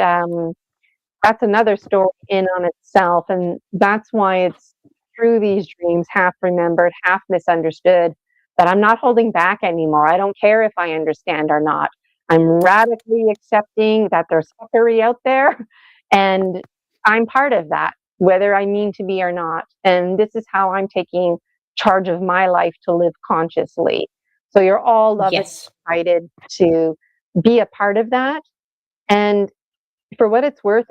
that's another story in on itself. And that's why it's through these dreams, half remembered, half misunderstood, that I'm not holding back anymore. I don't care if I understand or not. I'm radically accepting that there's fuckery out there, and I'm part of that, whether I mean to be or not. And this is how I'm taking charge of my life to live consciously. So you're all loved and Yes. invited to be a part of that. And for what it's worth,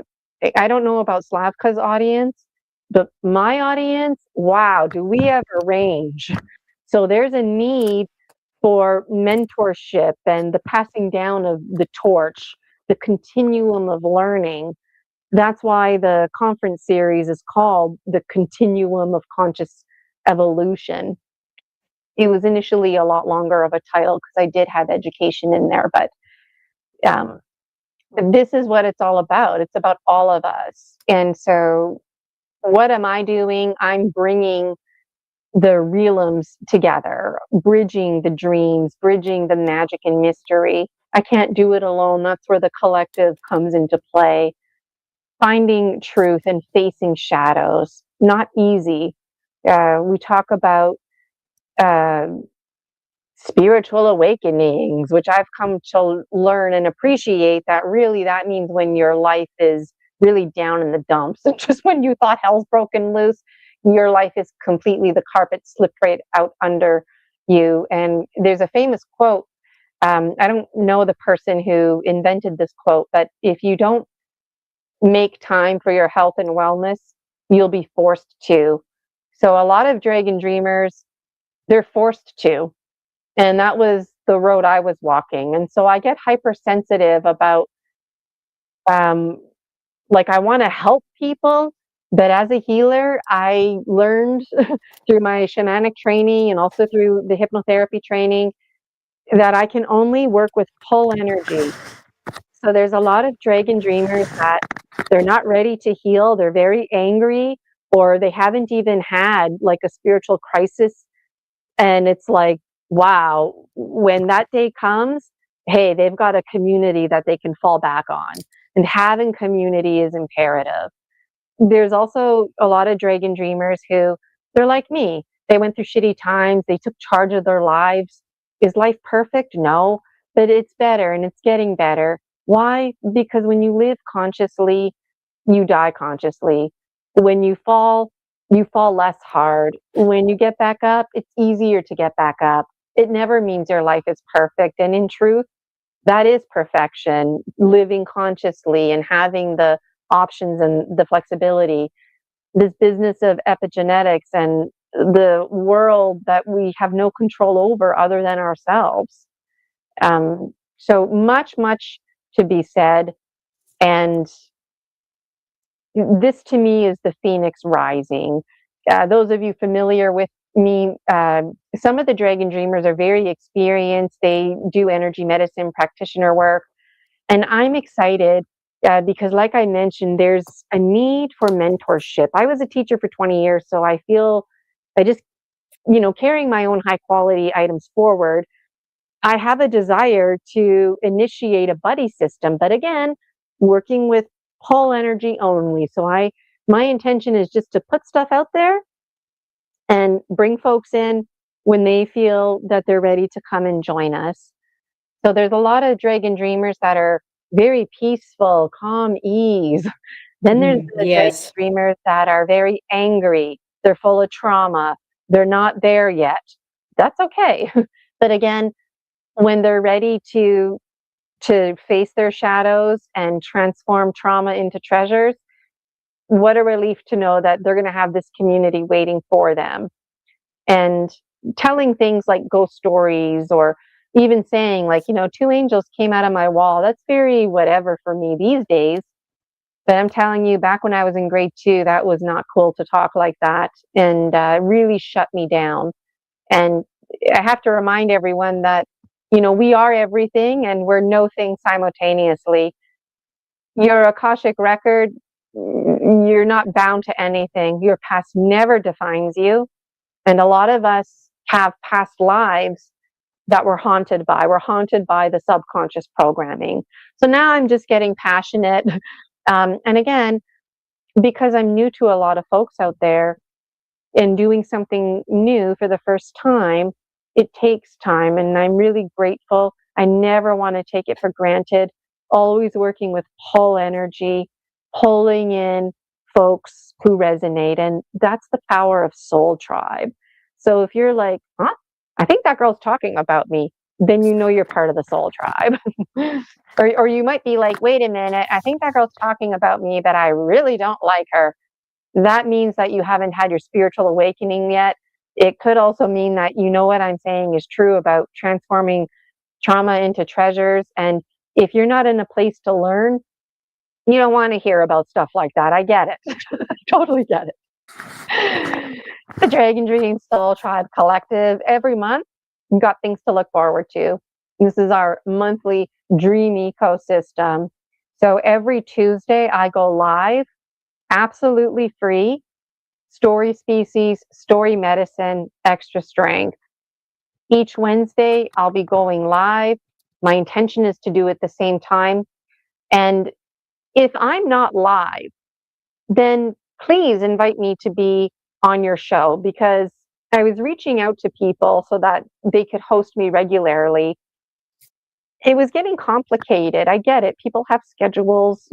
I don't know about Slavka's audience, but my audience, wow, do we have a range? So there's a need for mentorship and the passing down of the torch, the continuum of learning. That's why the conference series is called The Continuum of Conscious Evolution. It was initially a lot longer of a title because I did have education in there, but um, this is what it's all about. It's about all of us. And so, what am I doing? I'm bringing the realms together, bridging the dreams, bridging the magic and mystery. I can't do it alone. That's where the collective comes into play. Finding truth and facing shadows, not easy. We talk about uh, spiritual awakenings, which I've come to learn and appreciate, that really that means when your life is really down in the dumps. And just when you thought hell's broken loose, your life is completely, the carpet slipped right out under you. And there's a famous quote. I don't know the person who invented this quote, but if you don't make time for your health and wellness, you'll be forced to. So a lot of dragon dreamers, they're forced to. And that was the road I was walking. And so I get hypersensitive about, um, like, I want to help people, but as a healer, I learned through my shamanic training and also through the hypnotherapy training that I can only work with pull energy. So there's a lot of dragon dreamers that they're not ready to heal, they're very angry, or they haven't even had like a spiritual crisis. And it's like, wow, when that day comes, hey, they've got a community that they can fall back on. And having community is imperative. There's also a lot of dragon dreamers who they're like me. They went through shitty times, they took charge of their lives. Is life perfect? No, but it's better and it's getting better. Why? Because when you live consciously, you die consciously. When you fall less hard. When you get back up, it's easier to get back up. It never means your life is perfect. And in truth, that is perfection, living consciously and having the options and the flexibility. This business of epigenetics and the world that we have no control over other than ourselves. So much to be said. And this to me is the phoenix rising. Those of you familiar with me, some of the dragon dreamers are very experienced. They do energy medicine practitioner work. And I'm excited because, like I mentioned, there's a need for mentorship. I was a teacher for 20 years, so I feel I just, carrying my own high quality items forward, I have a desire to initiate a buddy system. But again, working with pull energy only. So my intention is just to put stuff out there and bring folks in when they feel that they're ready to come and join us. So there's a lot of dragon dreamers that are very peaceful, calm, ease. Then there's the dragon Yes. dreamers that are very angry. They're full of trauma. They're not there yet. That's okay. But again, when they're ready to face their shadows and transform trauma into treasures, what a relief to know that they're going to have this community waiting for them. And telling things like ghost stories, or even saying like, two angels came out of my wall. That's very whatever for me these days. But I'm telling you, back when I was in grade 2, that was not cool to talk like that, and really shut me down. And I have to remind everyone that, we are everything and we're no thing simultaneously. Your Akashic record, you're not bound to anything. Your past never defines you. And a lot of us have past lives that we're haunted by. We're haunted by the subconscious programming. So now I'm just getting passionate. And again, because I'm new to a lot of folks out there and doing something new for the first time, it takes time. And I'm really grateful. I never want to take it for granted. Always working with pull energy, pulling in folks who resonate. And that's the power of Soul Tribe. So if you're like, huh, I think that girl's talking about me, then you're part of the Soul Tribe. or you might be like, wait a minute, I think that girl's talking about me, but I really don't like her. That means that you haven't had your spiritual awakening yet. It could also mean that what I'm saying is true about transforming trauma into treasures. And if you're not in a place to learn, you don't want to hear about stuff like that. I get it. I totally get it. The Dragon Dream Soul Tribe Collective. Every month, we've got things to look forward to. This is our monthly dream ecosystem. So every Tuesday, I go live, absolutely free. Story species, story medicine, extra strength. Each Wednesday, I'll be going live. My intention is to do it the same time. And if I'm not live, then please invite me to be on your show, because I was reaching out to people so that they could host me regularly. It was getting complicated. I get it. People have schedules.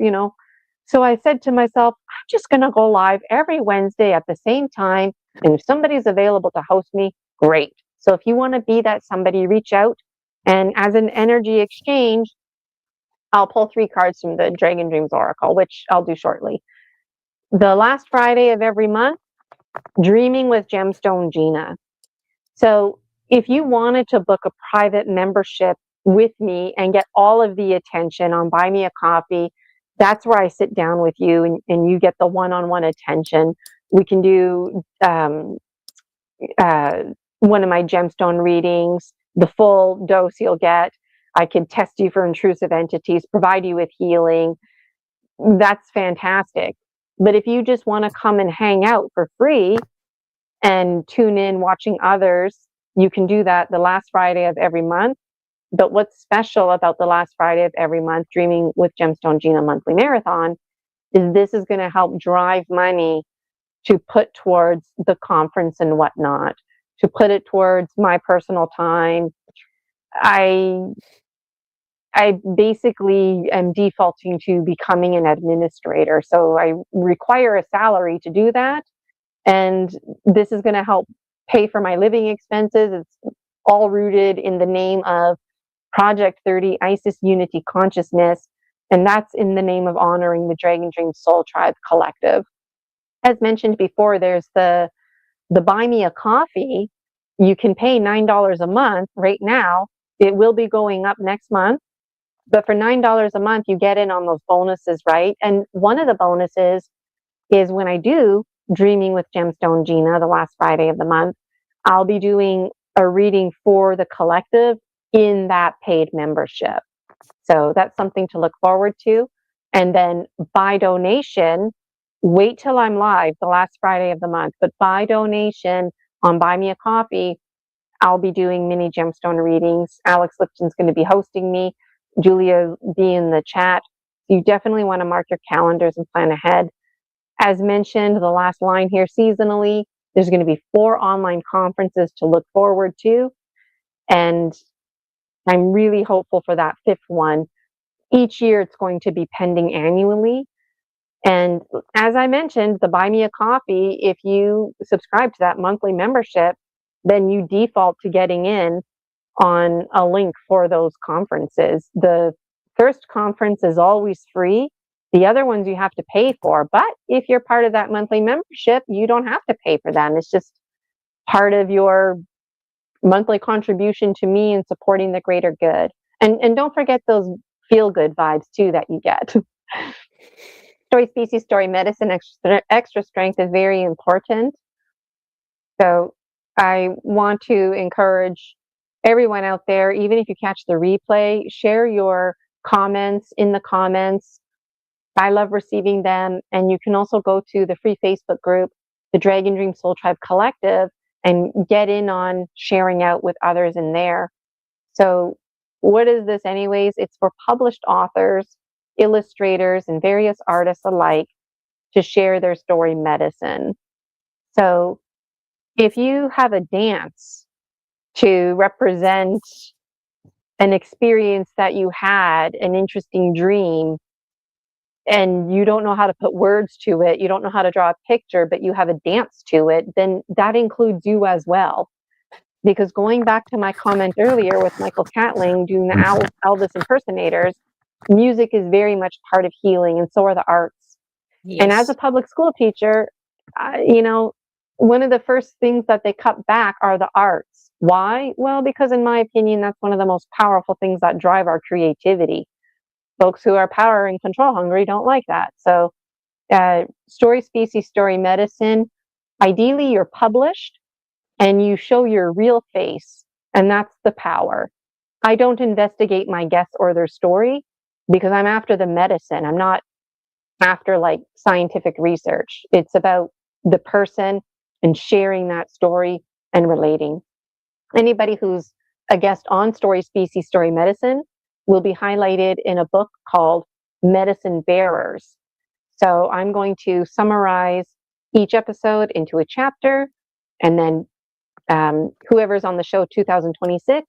So I said to myself, I'm just going to go live every Wednesday at the same time. And if somebody's available to host me, great. So if you want to be that somebody, reach out. And as an energy exchange, I'll pull 3 cards from the Dragon Dreams Oracle, which I'll do shortly. The last Friday of every month, Dreaming with Gemstone Gina. So if you wanted to book a private membership with me and get all of the attention on Buy Me a Coffee, that's where I sit down with you and you get the one-on-one attention. We can do one of my gemstone readings, the full dose you'll get. I can test you for intrusive entities, provide you with healing. That's fantastic. But if you just want to come and hang out for free and tune in watching others, you can do that the last Friday of every month. But what's special about the last Friday of every month, Dreaming with Gemstone Gina Monthly Marathon, is this is going to help drive money to put towards the conference and whatnot, to put it towards my personal time. I basically am defaulting to becoming an administrator. So I require a salary to do that. And this is going to help pay for my living expenses. It's all rooted in the name of Project 30 Isis Unity Consciousness. And that's in the name of honoring the Dragon Dream Soul Tribe Collective. As mentioned before, there's the Buy Me a Coffee. You can pay $9 a month right now. It will be going up next month. But for $9 a month, you get in on those bonuses, right? And one of the bonuses is when I do Dreaming with Gemstone Gina, the last Friday of the month, I'll be doing a reading for the collective in that paid membership. So that's something to look forward to. And then by donation, wait till I'm live the last Friday of the month, but by donation on Buy Me a Coffee, I'll be doing mini gemstone readings. Alex Lipton's going to be hosting me. Julia will be in the chat. You definitely want to mark your calendars and plan ahead. As mentioned, the last line here, seasonally, there's going to be 4 online conferences to look forward to. And I'm really hopeful for that 5th one. Each year, it's going to be pending annually. And as I mentioned, the Buy Me a Coffee, if you subscribe to that monthly membership, then you default to getting in on a link for those conferences. The first conference is always free. The other ones you have to pay for. But if you're part of that monthly membership, you don't have to pay for them. It's just part of your monthly contribution to me and supporting the greater good. And don't forget those feel-good vibes too that you get. Story Species, Story Medicine, extra strength is very important. So I want to encourage everyone out there, even if you catch the replay, share your comments in the comments. I love receiving them. And you can also go to the free Facebook group, the Dragon Dream Soul Tribe Collective, and get in on sharing out with others in there. So what is this anyways? It's for published authors, illustrators, and various artists alike to share their story medicine. So if you have a dance to represent an experience that you had, an interesting dream, and you don't know how to put words to it, you don't know how to draw a picture, but you have a dance to it, then that includes you as well. Because going back to my comment earlier with Michael Catling doing the Elvis impersonators, music is very much part of healing, and so are the arts. Yes. And as a public school teacher, one of the first things that they cut back are the arts. Why? Well, because in my opinion, that's one of the most powerful things that drive our creativity. Folks who are power and control hungry don't like that. So Story Species, Story Medicine, ideally you're published and you show your real face, and that's the power. I don't investigate my guests or their story because I'm after the medicine. I'm not after like scientific research. It's about the person and sharing that story and relating. Anybody who's a guest on Story Species, Story Medicine will be highlighted in a book called Medicine Bearers. So I'm going to summarize each episode into a chapter, and then whoever's on the show 2026,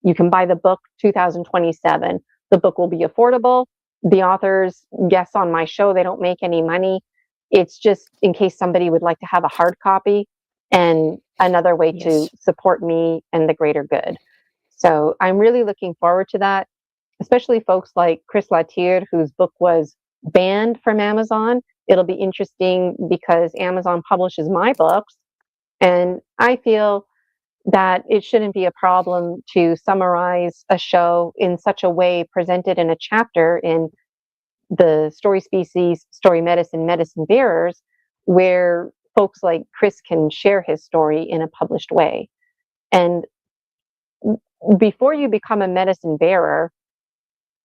you can buy the book 2027. The book will be affordable. The authors, guests on my show, they don't make any money. It's just in case somebody would like to have a hard copy and another way to support me and the greater good. So I'm really looking forward to that, especially folks like Chris Latier, whose book was banned from Amazon. It'll be interesting because Amazon publishes my books. And I feel that it shouldn't be a problem to summarize a show in such a way presented in a chapter in the Story Species, Story Medicine, Medicine Bearers, where folks like Chris can share his story in a published way. And before you become a medicine bearer,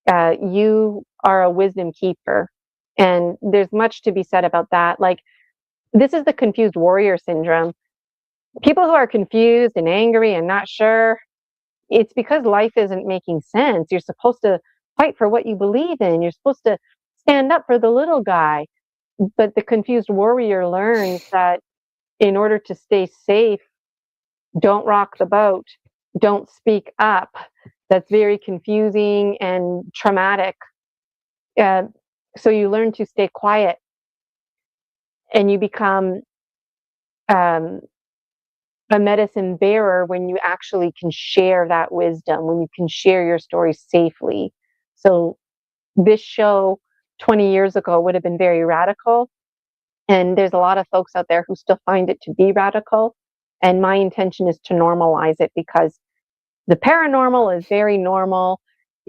you are a wisdom keeper. And there's much to be said about that. Like, this is the confused warrior syndrome. People who are confused and angry and not sure, it's because life isn't making sense. You're supposed to fight for what you believe in. You're supposed to stand up for the little guy. But the confused warrior learns that in order to stay safe, don't rock the boat, don't speak up. That's very confusing and traumatic. Uh, so you learn to stay quiet, and you become um, a medicine bearer when you actually can share that wisdom, when you can share your story safely. So this show 20 years ago would have been very radical. And there's a lot of folks out there who still find it to be radical. And my intention is to normalize it, because the paranormal is very normal.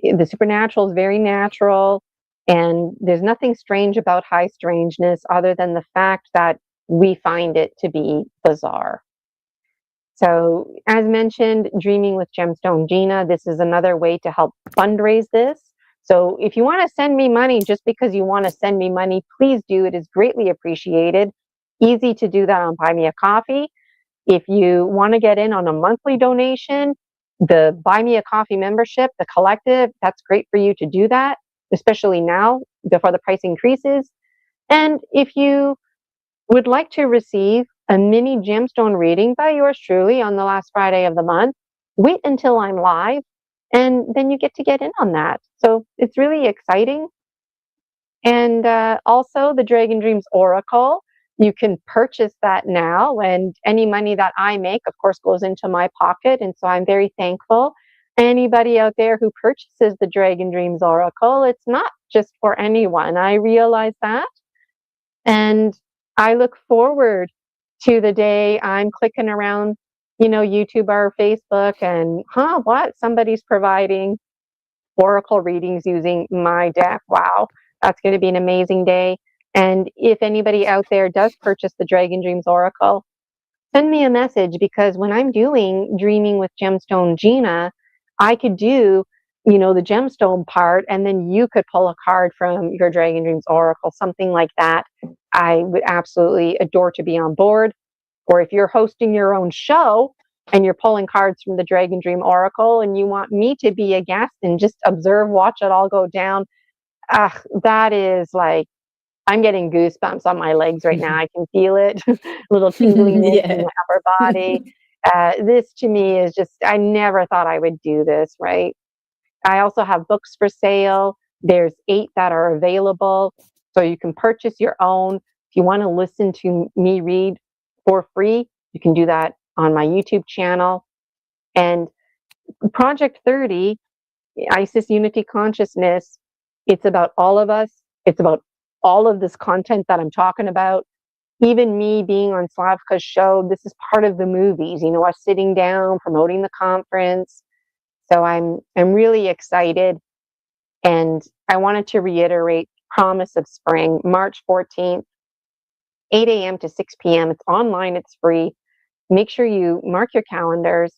The supernatural is very natural. And there's nothing strange about high strangeness other than the fact that we find it to be bizarre. So, as mentioned, Dreaming with Gemstone Gina, this is another way to help fundraise this. So, if you want to send me money just because you want to send me money, please do. It is greatly appreciated. Easy to do that on Buy Me a Coffee. If you want to get in on a monthly donation, the Buy Me a Coffee membership, the collective, that's great for you to do that, especially now before the price increases. And if you would like to receive a mini gemstone reading by yours truly on the last Friday of the month, wait until I'm live, and then you get to get in on that. So it's really exciting. And also the Dragon Dreams Oracle, you can purchase that now, and any money that I make, of course, goes into my pocket. And so I'm very thankful. Anybody out there who purchases the Dragon Dreams Oracle, it's not just for anyone. I realize that. And I look forward to the day I'm clicking around, YouTube or Facebook, and what? Somebody's providing oracle readings using my deck. Wow, that's going to be an amazing day. And if anybody out there does purchase the Dragon Dreams Oracle, send me a message, because when I'm doing Dreaming with Gemstone Gina, I could do, the gemstone part, and then you could pull a card from your Dragon Dreams Oracle, something like that. I would absolutely adore to be on board. Or if you're hosting your own show and you're pulling cards from the Dragon Dream Oracle and you want me to be a guest and just observe, watch it all go down, that is like, I'm getting goosebumps on my legs right now. I can feel it, little tingliness in Yeah. the upper body. This to me is just, I never thought I would do this, right? I also have books for sale. There's 8 that are available. So you can purchase your own. If you want to listen to me read for free, you can do that on my YouTube channel. And Project 30, ISIS Unity Consciousness, it's about all of us. It's about all of this content that I'm talking about. Even me being on Slavka's show, this is part of the movies, us sitting down, promoting the conference. So I'm really excited. And I wanted to reiterate Promise of Spring, March 14th, 8 a.m. to 6 p.m. It's online, it's free. Make sure you mark your calendars,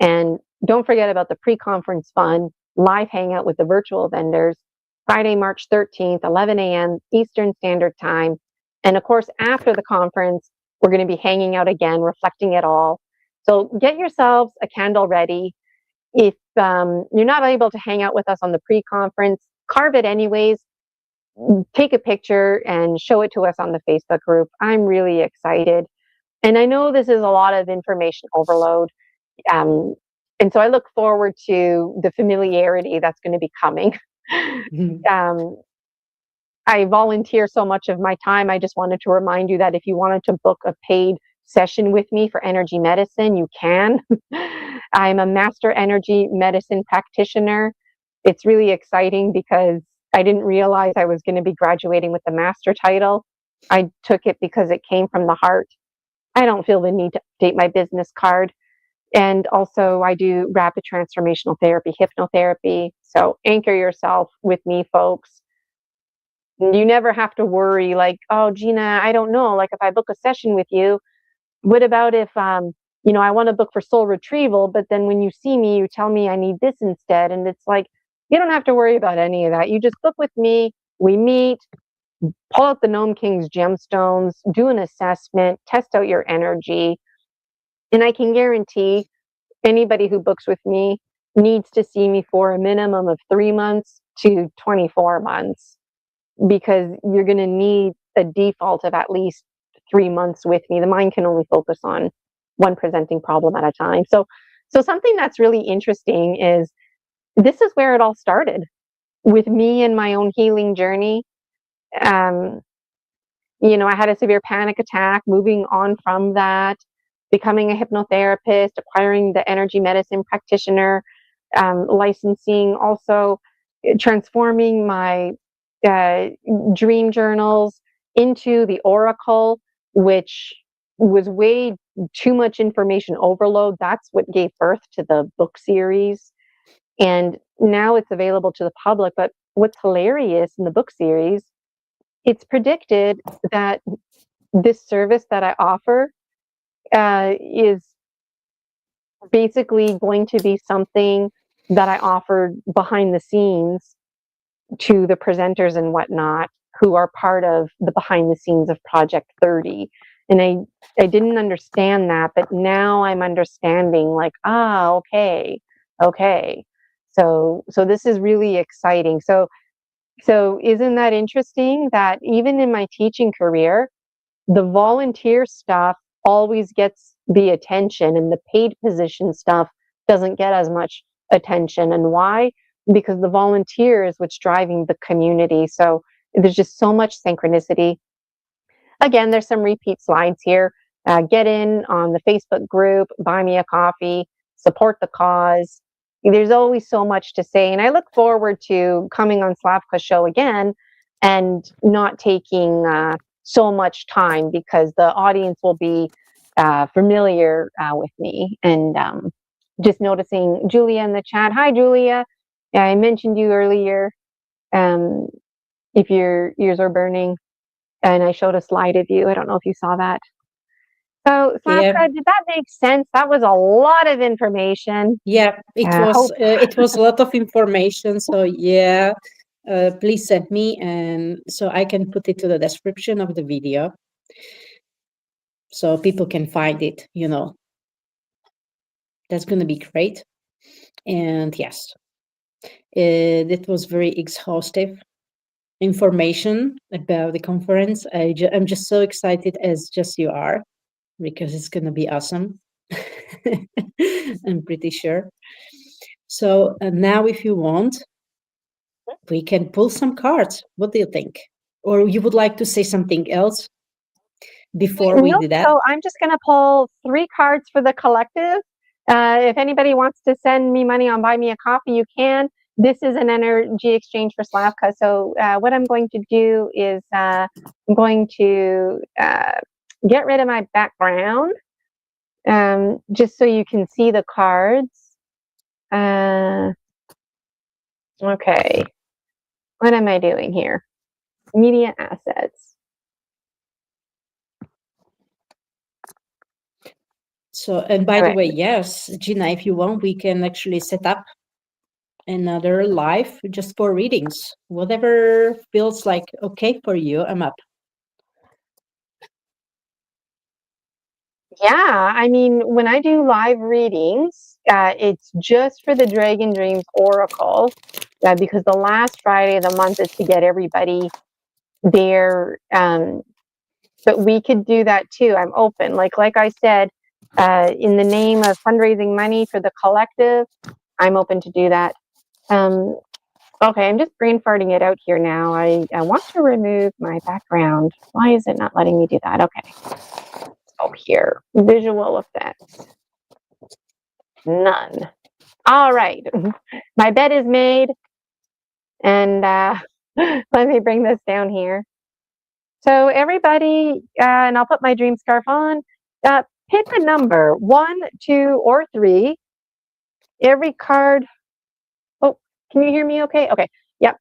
and don't forget about the pre-conference fun, live hangout with the virtual vendors, Friday, March 13th, 11 a.m. Eastern Standard Time. And of course, after the conference, we're going to be hanging out again, reflecting it all. So get yourselves a candle ready. If you're not able to hang out with us on the pre-conference, carve it anyways. Take a picture and show it to us on the Facebook group. I'm really excited. And I know this is a lot of information overload. And so I look forward to the familiarity that's going to be coming. I volunteer so much of my time. I just wanted to remind you that if you wanted to book a paid session with me for energy medicine, you can. I'm a master energy medicine practitioner. It's really exciting because I didn't realize I was going to be graduating with the master title. I took it because it came from the heart. I don't feel the need to update my business card. And also I do rapid transformational therapy, hypnotherapy. So anchor yourself with me, folks. You never have to worry like, oh, Gina, I don't know. Like if I book a session with you, what about if, I want to book for soul retrieval, but then when you see me, you tell me I need this instead. And it's like, you don't have to worry about any of that. You just book with me. We meet, pull out the Gnome King's gemstones, do an assessment, test out your energy. And I can guarantee anybody who books with me needs to see me for a minimum of 3 months to 24 months, because you're going to need a default of at least 3 months with me. The mind can only focus on one presenting problem at a time. So something that's really interesting is this is where it all started with me and my own healing journey. Um, I had a severe panic attack, moving on from that, becoming a hypnotherapist, acquiring the energy medicine practitioner, licensing, also transforming my uh, dream journals into the Oracle, which was way too much information overload. That's what gave birth to the book series. And now it's available to the public. But what's hilarious in the book series, it's predicted that this service that I offer is basically going to be something that I offered behind the scenes to the presenters and whatnot who are part of the behind the scenes of Project 30. And I didn't understand that, but now I'm understanding like, okay. Okay. So this is really exciting. So isn't that interesting that even in my teaching career, the volunteer stuff always gets the attention and the paid position stuff doesn't get as much attention. And why? Because the volunteer is what's driving the community. So there's just so much synchronicity. Again, there's some repeat slides here. Get in on the Facebook group, buy me a coffee, support the cause. There's always so much to say. And I look forward to coming on Slavka's show again and not taking so much time, because the audience will be familiar with me. And just noticing Julia in the chat. Hi, Julia. I mentioned you earlier. Um, if your ears are burning, and I showed a slide of you. I don't know if you saw that. So, Yeah. Slavka, did that make sense? That was a lot of information. Yeah, it was a lot of information. So yeah, please send me, and so I can put it to the description of the video, so people can find it. That's going to be great. And yes, it was very exhaustive information about the conference. I'm just so excited, as just you are, because it's going to be awesome. I'm pretty sure. So now, if you want, we can pull some cards. What do you think? Or you would like to say something else before we No, do that? so I'm just going to pull 3 cards for the collective. If anybody wants to send me money on Buy Me a Coffee, you can. This is an energy exchange for Slavka. So what I'm going to do is I'm going to get rid of my background, just so you can see the cards. Okay. What am I doing here? Media assets. So, and by the way, yes, Gina, if you want, we can actually set up another live just for readings. Whatever feels like okay for you, I'm up. Yeah, I mean, when I do live readings, it's just for the Dragon Dreams Oracle, because the last Friday of the month is to get everybody there. But we could do that too. I'm open. Like I said, in the name of fundraising money for the collective, I'm open to do that. Okay, I'm just brain farting it out here now. I want to remove my background. Why is it not letting me do that? Okay. Oh, here. Visual effects. None. All right. My bed is made. And let me bring this down here. So everybody, and I'll put my dream scarf on. pick a number, 1, 2, or 3. Every card. Oh, can you hear me okay? Okay. Yep.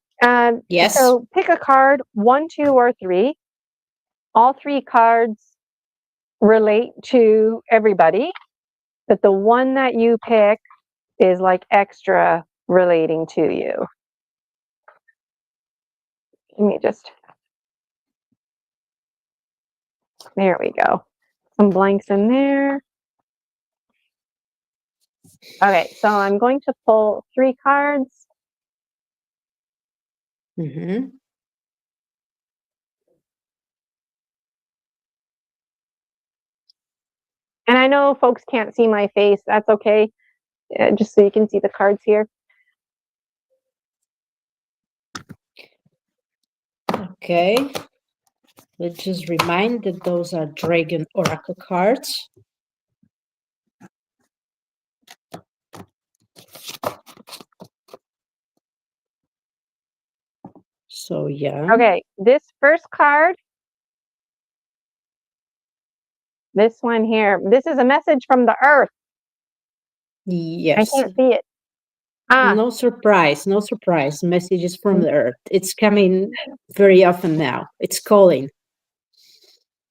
Yes. So pick a card, 1, 2, or 3. All 3 cards relate to everybody, but the one that you pick is like extra relating to you. Let me just, there we go. Some blanks in there. Okay, so I'm going to pull 3 cards. Mm-hmm. And I know folks can't see my face. That's okay. Just so you can see the cards here. Okay. Let's just remind that those are Dragon Oracle cards. So, yeah. Okay, this first card, this one here, this is a message from the earth. Yes. I can't see it. No surprise, no surprise. Messages from the earth. It's coming very often now. It's calling.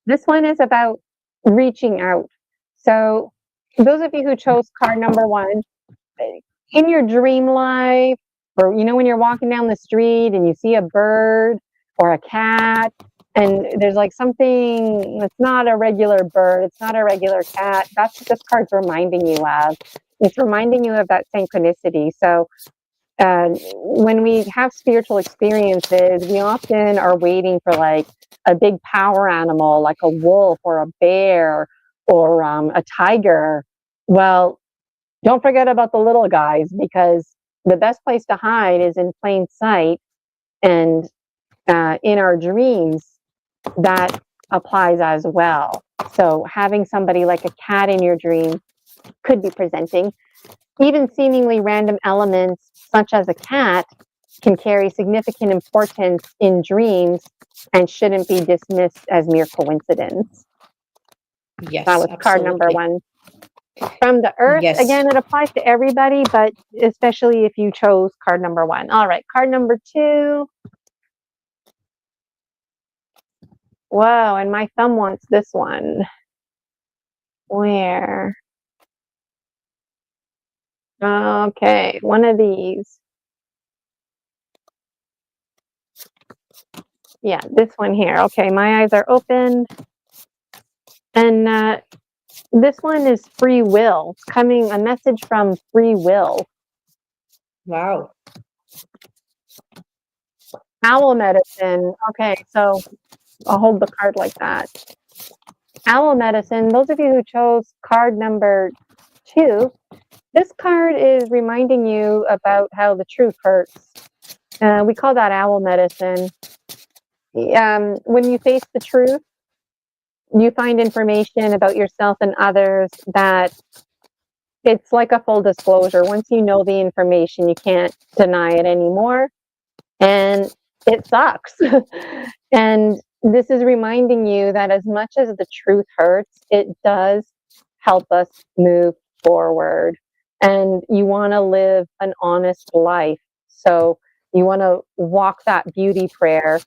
This one is about reaching out. So, those of you who chose card number 1, in your dream life, or when you're walking down the street and you see a bird or a cat, and there's like something that's not a regular bird, it's not a regular cat, that's what this card's reminding you of. It's reminding you of that synchronicity. So, when we have spiritual experiences, we often are waiting for like a big power animal, like a wolf or a bear or a tiger. Well, don't forget about the little guys, because the best place to hide is in plain sight, and in our dreams, that applies as well. So having somebody like a cat in your dream could be presenting. Even seemingly random elements, such as a cat, can carry significant importance in dreams and shouldn't be dismissed as mere coincidence. Yes, That was card number absolutely. 1. From the earth, Yes. again, it applies to everybody, but especially if you chose card number 1. All right, card number 2. Whoa, and my thumb wants this one. Where? Okay, one of these. Yeah, this one here. Okay, my eyes are open. And this one is free will. It's coming, a message from free will. Wow. Owl medicine. Okay, so I'll hold the card like that. Owl medicine, those of you who chose card number 2, this card is reminding you about how the truth hurts. We call that owl medicine. When you face the truth, you find information about yourself and others that it's like a full disclosure. Once you know the information, you can't deny it anymore. And it sucks. And this is reminding you that as much as the truth hurts, it does help us move forward. And you want to live an honest life. So you want to walk that beauty prayer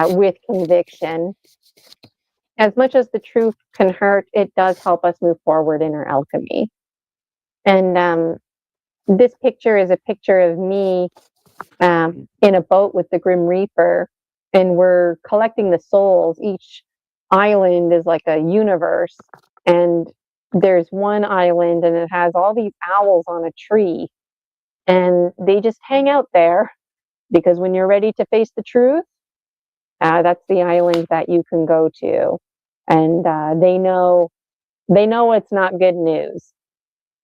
with conviction. As much as the truth can hurt, it does help us move forward in our alchemy. And this picture is a picture of me in a boat with the Grim Reaper, and we're collecting the souls. Each island is like a universe, and there's one island, and it has all these owls on a tree, and they just hang out there because when you're ready to face the truth, that's the island that you can go to, and they know it's not good news,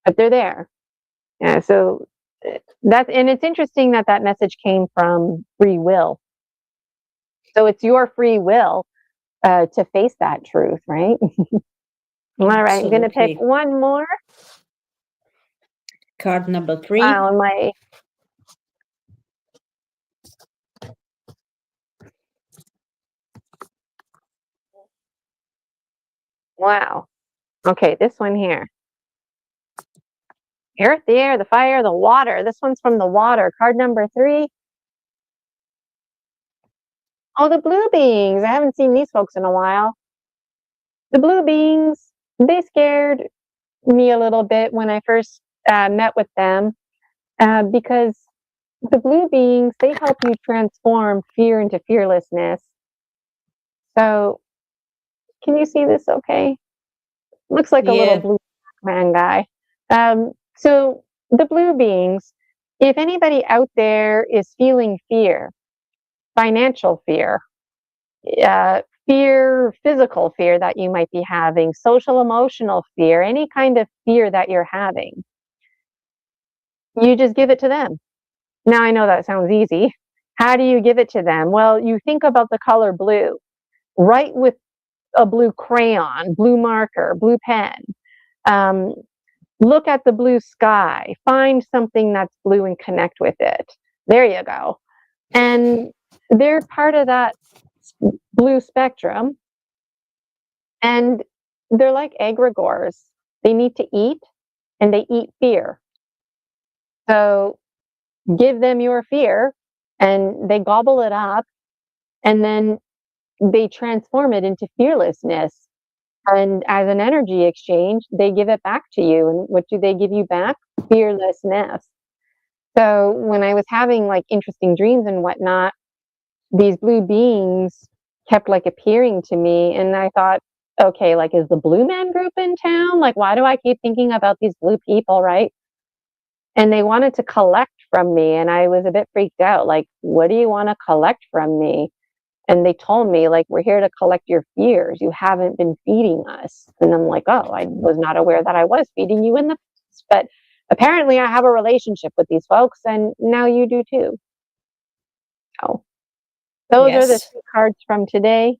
but they're there. Yeah, so and it's interesting that that message came from free will. So it's your free will to face that truth, right? All right, I'm going to pick Absolutely. one more. Card number 3. Wow, wow. Okay, this one here. Earth, the air, the fire, the water. This one's from the water. Card number 3. Oh, the blue beings. I haven't seen these folks in a while. The blue beings, they scared me a little bit when I first met with them because the blue beings, they help you transform fear into fearlessness. So, can you see this okay? Looks like a little Yeah. blue man guy. So, the blue beings, if anybody out there is feeling fear, financial fear, fear, physical fear that you might be having, social emotional fear, any kind of fear that you're having, you just give it to them. Now, I know that sounds easy. How do you give it to them? Well, you think about the color blue. Write with a blue crayon, blue marker, blue pen. Um, Look at the blue sky. Find something that's blue and connect with it. There you go. And they're part of that blue spectrum. And they're like egregores. They need to eat and they eat fear. So give them your fear and they gobble it up and then they transform it into fearlessness. And as an energy exchange, they give it back to you. And what do they give you back? Fearlessness. So when I was having like interesting dreams and whatnot, these blue beings kept like appearing to me. And I thought, okay, like, is the Blue Man Group in town? Like, why do I keep thinking about these blue people, right? And they wanted to collect from me. And I was a bit freaked out. Like, what do you want to collect from me? And they told me, like, we're here to collect your fears. You haven't been feeding us. And I'm like, oh, I was not aware that I was feeding you in the past. But apparently I have a relationship with these folks, and now you do too. So those are the Yes. 3 cards from today.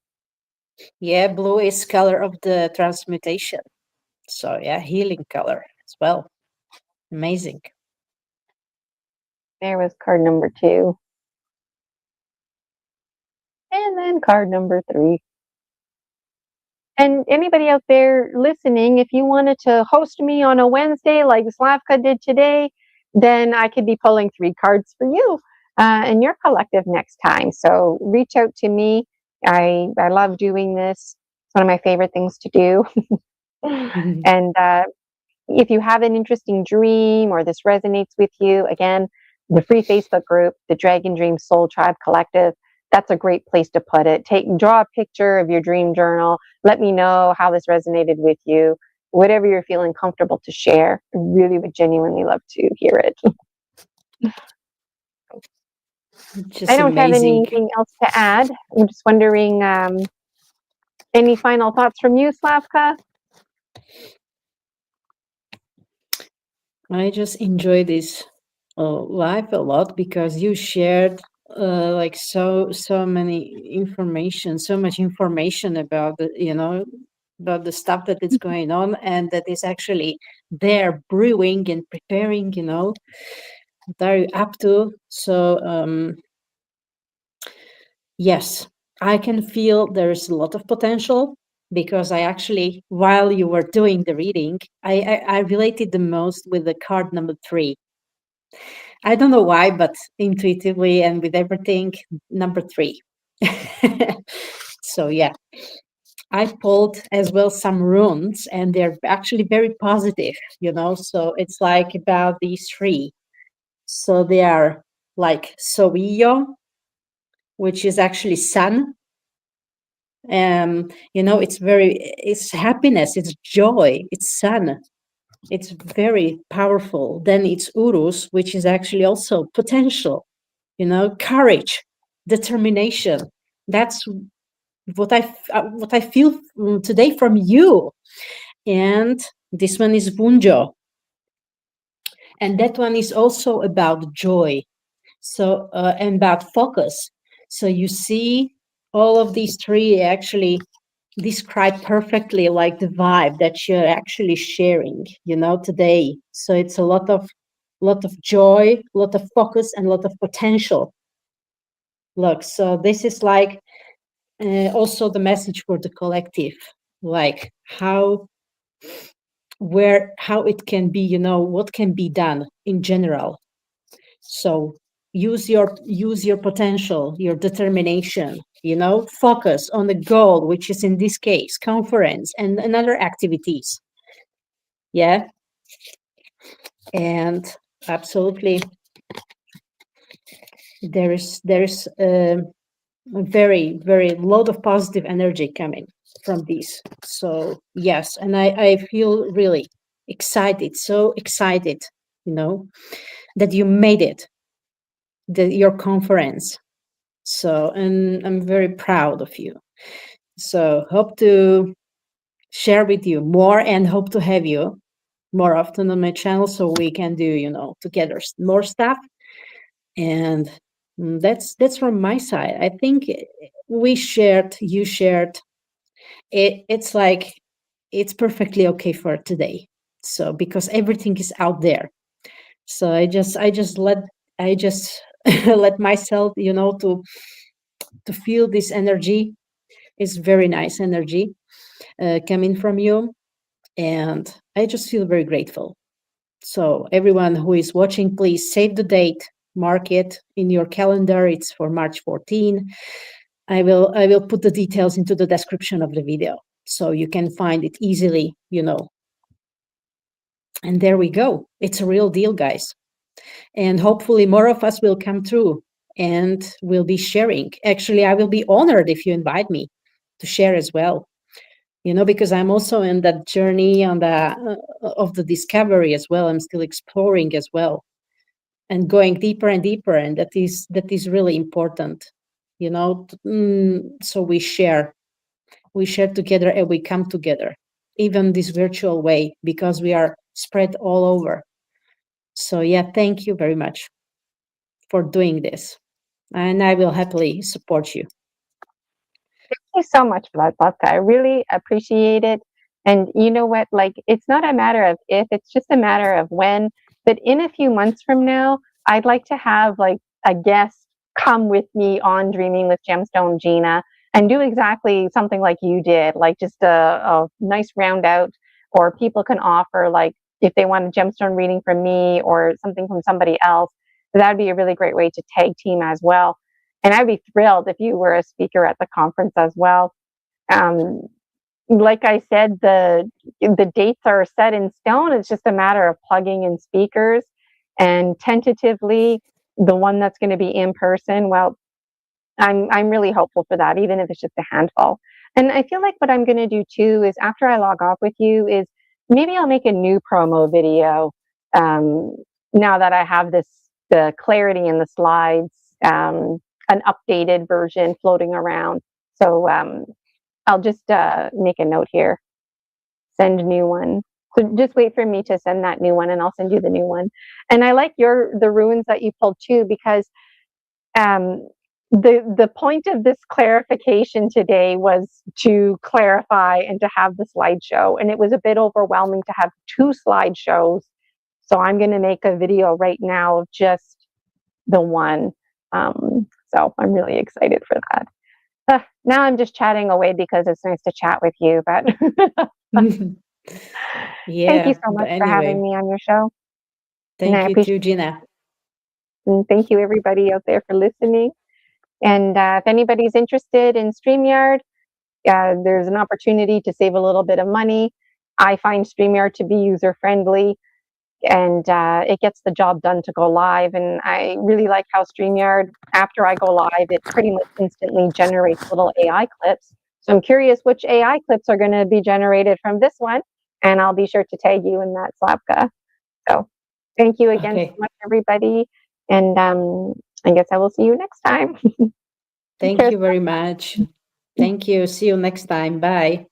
Yeah, blue is color of the transmutation. So yeah, healing color as well. Amazing. There was card number 2. And then card number 3. And anybody out there listening, if you wanted to host me on a Wednesday like Slavka did today, then I could be pulling 3 cards for you and your collective next time. So reach out to me. I love doing this. It's one of my favorite things to do. And if you have an interesting dream or this resonates with you, again, the free Facebook group, the Dragon Dream Soul Tribe Collective, that's a great place to put it. Draw a picture of your dream journal. Let me know how this resonated with you. Whatever you're feeling comfortable to share, I really would genuinely love to hear it. I Just don't have amazing. anything else to add. I'm just wondering, any final thoughts from you, Slavka? I just enjoy this live a lot because you shared like so many information, so much information about the about the stuff that is going on and that is actually there brewing and preparing. What are you up to? So yes, I can feel there's a lot of potential because I actually, while you were doing the reading, I related the most with the card number 3. I don't know why, but intuitively and with everything, number 3. So yeah, I pulled as well some runes, and they're actually very positive. So it's like about these 3. So they are like Soillo, which is actually sun. It's happiness, it's joy, it's sun. It's very powerful. Then it's Urus, which is actually also potential, courage, determination. That's what I feel today from you. And this one is Bunjo. And that one is also about joy. So, and about focus. So you see, all of these 3 actually describe perfectly like the vibe that you're actually sharing, today. So it's a lot of joy, a lot of focus, and a lot of potential. Look, so this is like also the message for the collective, like how how it can be, what can be done in general. So use your potential, your determination, focus on the goal, which is in this case conference and other activities. Yeah. And absolutely, there's a very, very lot of positive energy coming from this. So yes, and I feel really excited, so excited, that you made it, your conference. So, and I'm very proud of you. So hope to share with you more and hope to have you more often on my channel so we can do, together more stuff. And that's from my side. I think you shared it's like it's perfectly okay for today. So because everything is out there. So I just let myself, to feel this energy. Is very nice energy coming from you. And I just feel very grateful. So everyone who is watching, please save the date, mark it in your calendar. It's for March 14. I will put the details into the description of the video so you can find it easily, And there we go. It's a real deal, guys. And hopefully more of us will come through and will be sharing. Actually, I will be honored if you invite me to share as well. Because I'm also in that journey on of the discovery as well. I'm still exploring as well and going deeper and deeper. And that is really important, so we share together and we come together, even this virtual way, because we are spread all over. So yeah, thank you very much for doing this. And I will happily support you. Thank you so much for that, Zlatka. I really appreciate it. And you know what? Like, it's not a matter of if, it's just a matter of when. But in a few months from now, I'd like to have like a guest come with me on Dreaming with Gemstone Gina and do exactly something like you did, like just a nice round out, or people can offer, like, if they want a gemstone reading from me or something from somebody else, that'd be a really great way to tag team as well. And I'd be thrilled if you were a speaker at the conference as well. Um, like I said, the dates are set in stone. It's just a matter of plugging in speakers, and tentatively, the one that's going to be in person. Well, I'm really hopeful for that, even if it's just a handful. And I feel like what I'm going to do too is, after I log off with you, is maybe I'll make a new promo video. Um, Now that I have the clarity in the slides, an updated version floating around. So I'll just make a note here. Send new one. So just wait for me to send that new one, and I'll send you the new one. And I like the ruins that you pulled too, because um, the point of this clarification today was to clarify and to have the slideshow, and it was a bit overwhelming to have 2 slideshows. So I'm going to make a video right now of just the one. So I'm really excited for that. Now I'm just chatting away because it's nice to chat with you, but Yeah, thank you so much for anyway, having me on your show. And I thank you appreciate too, Gina. And thank you everybody out there for listening. And if anybody's interested in StreamYard, there's an opportunity to save a little bit of money. I find StreamYard to be user friendly, and it gets the job done to go live. And I really like how StreamYard, after I go live, it pretty much instantly generates little AI clips. So I'm curious which AI clips are going to be generated from this one, and I'll be sure to tag you in that, Slavka. So thank you again so much, everybody. And I guess I will see you next time. Thank you very much. Thank you. See you next time. Bye.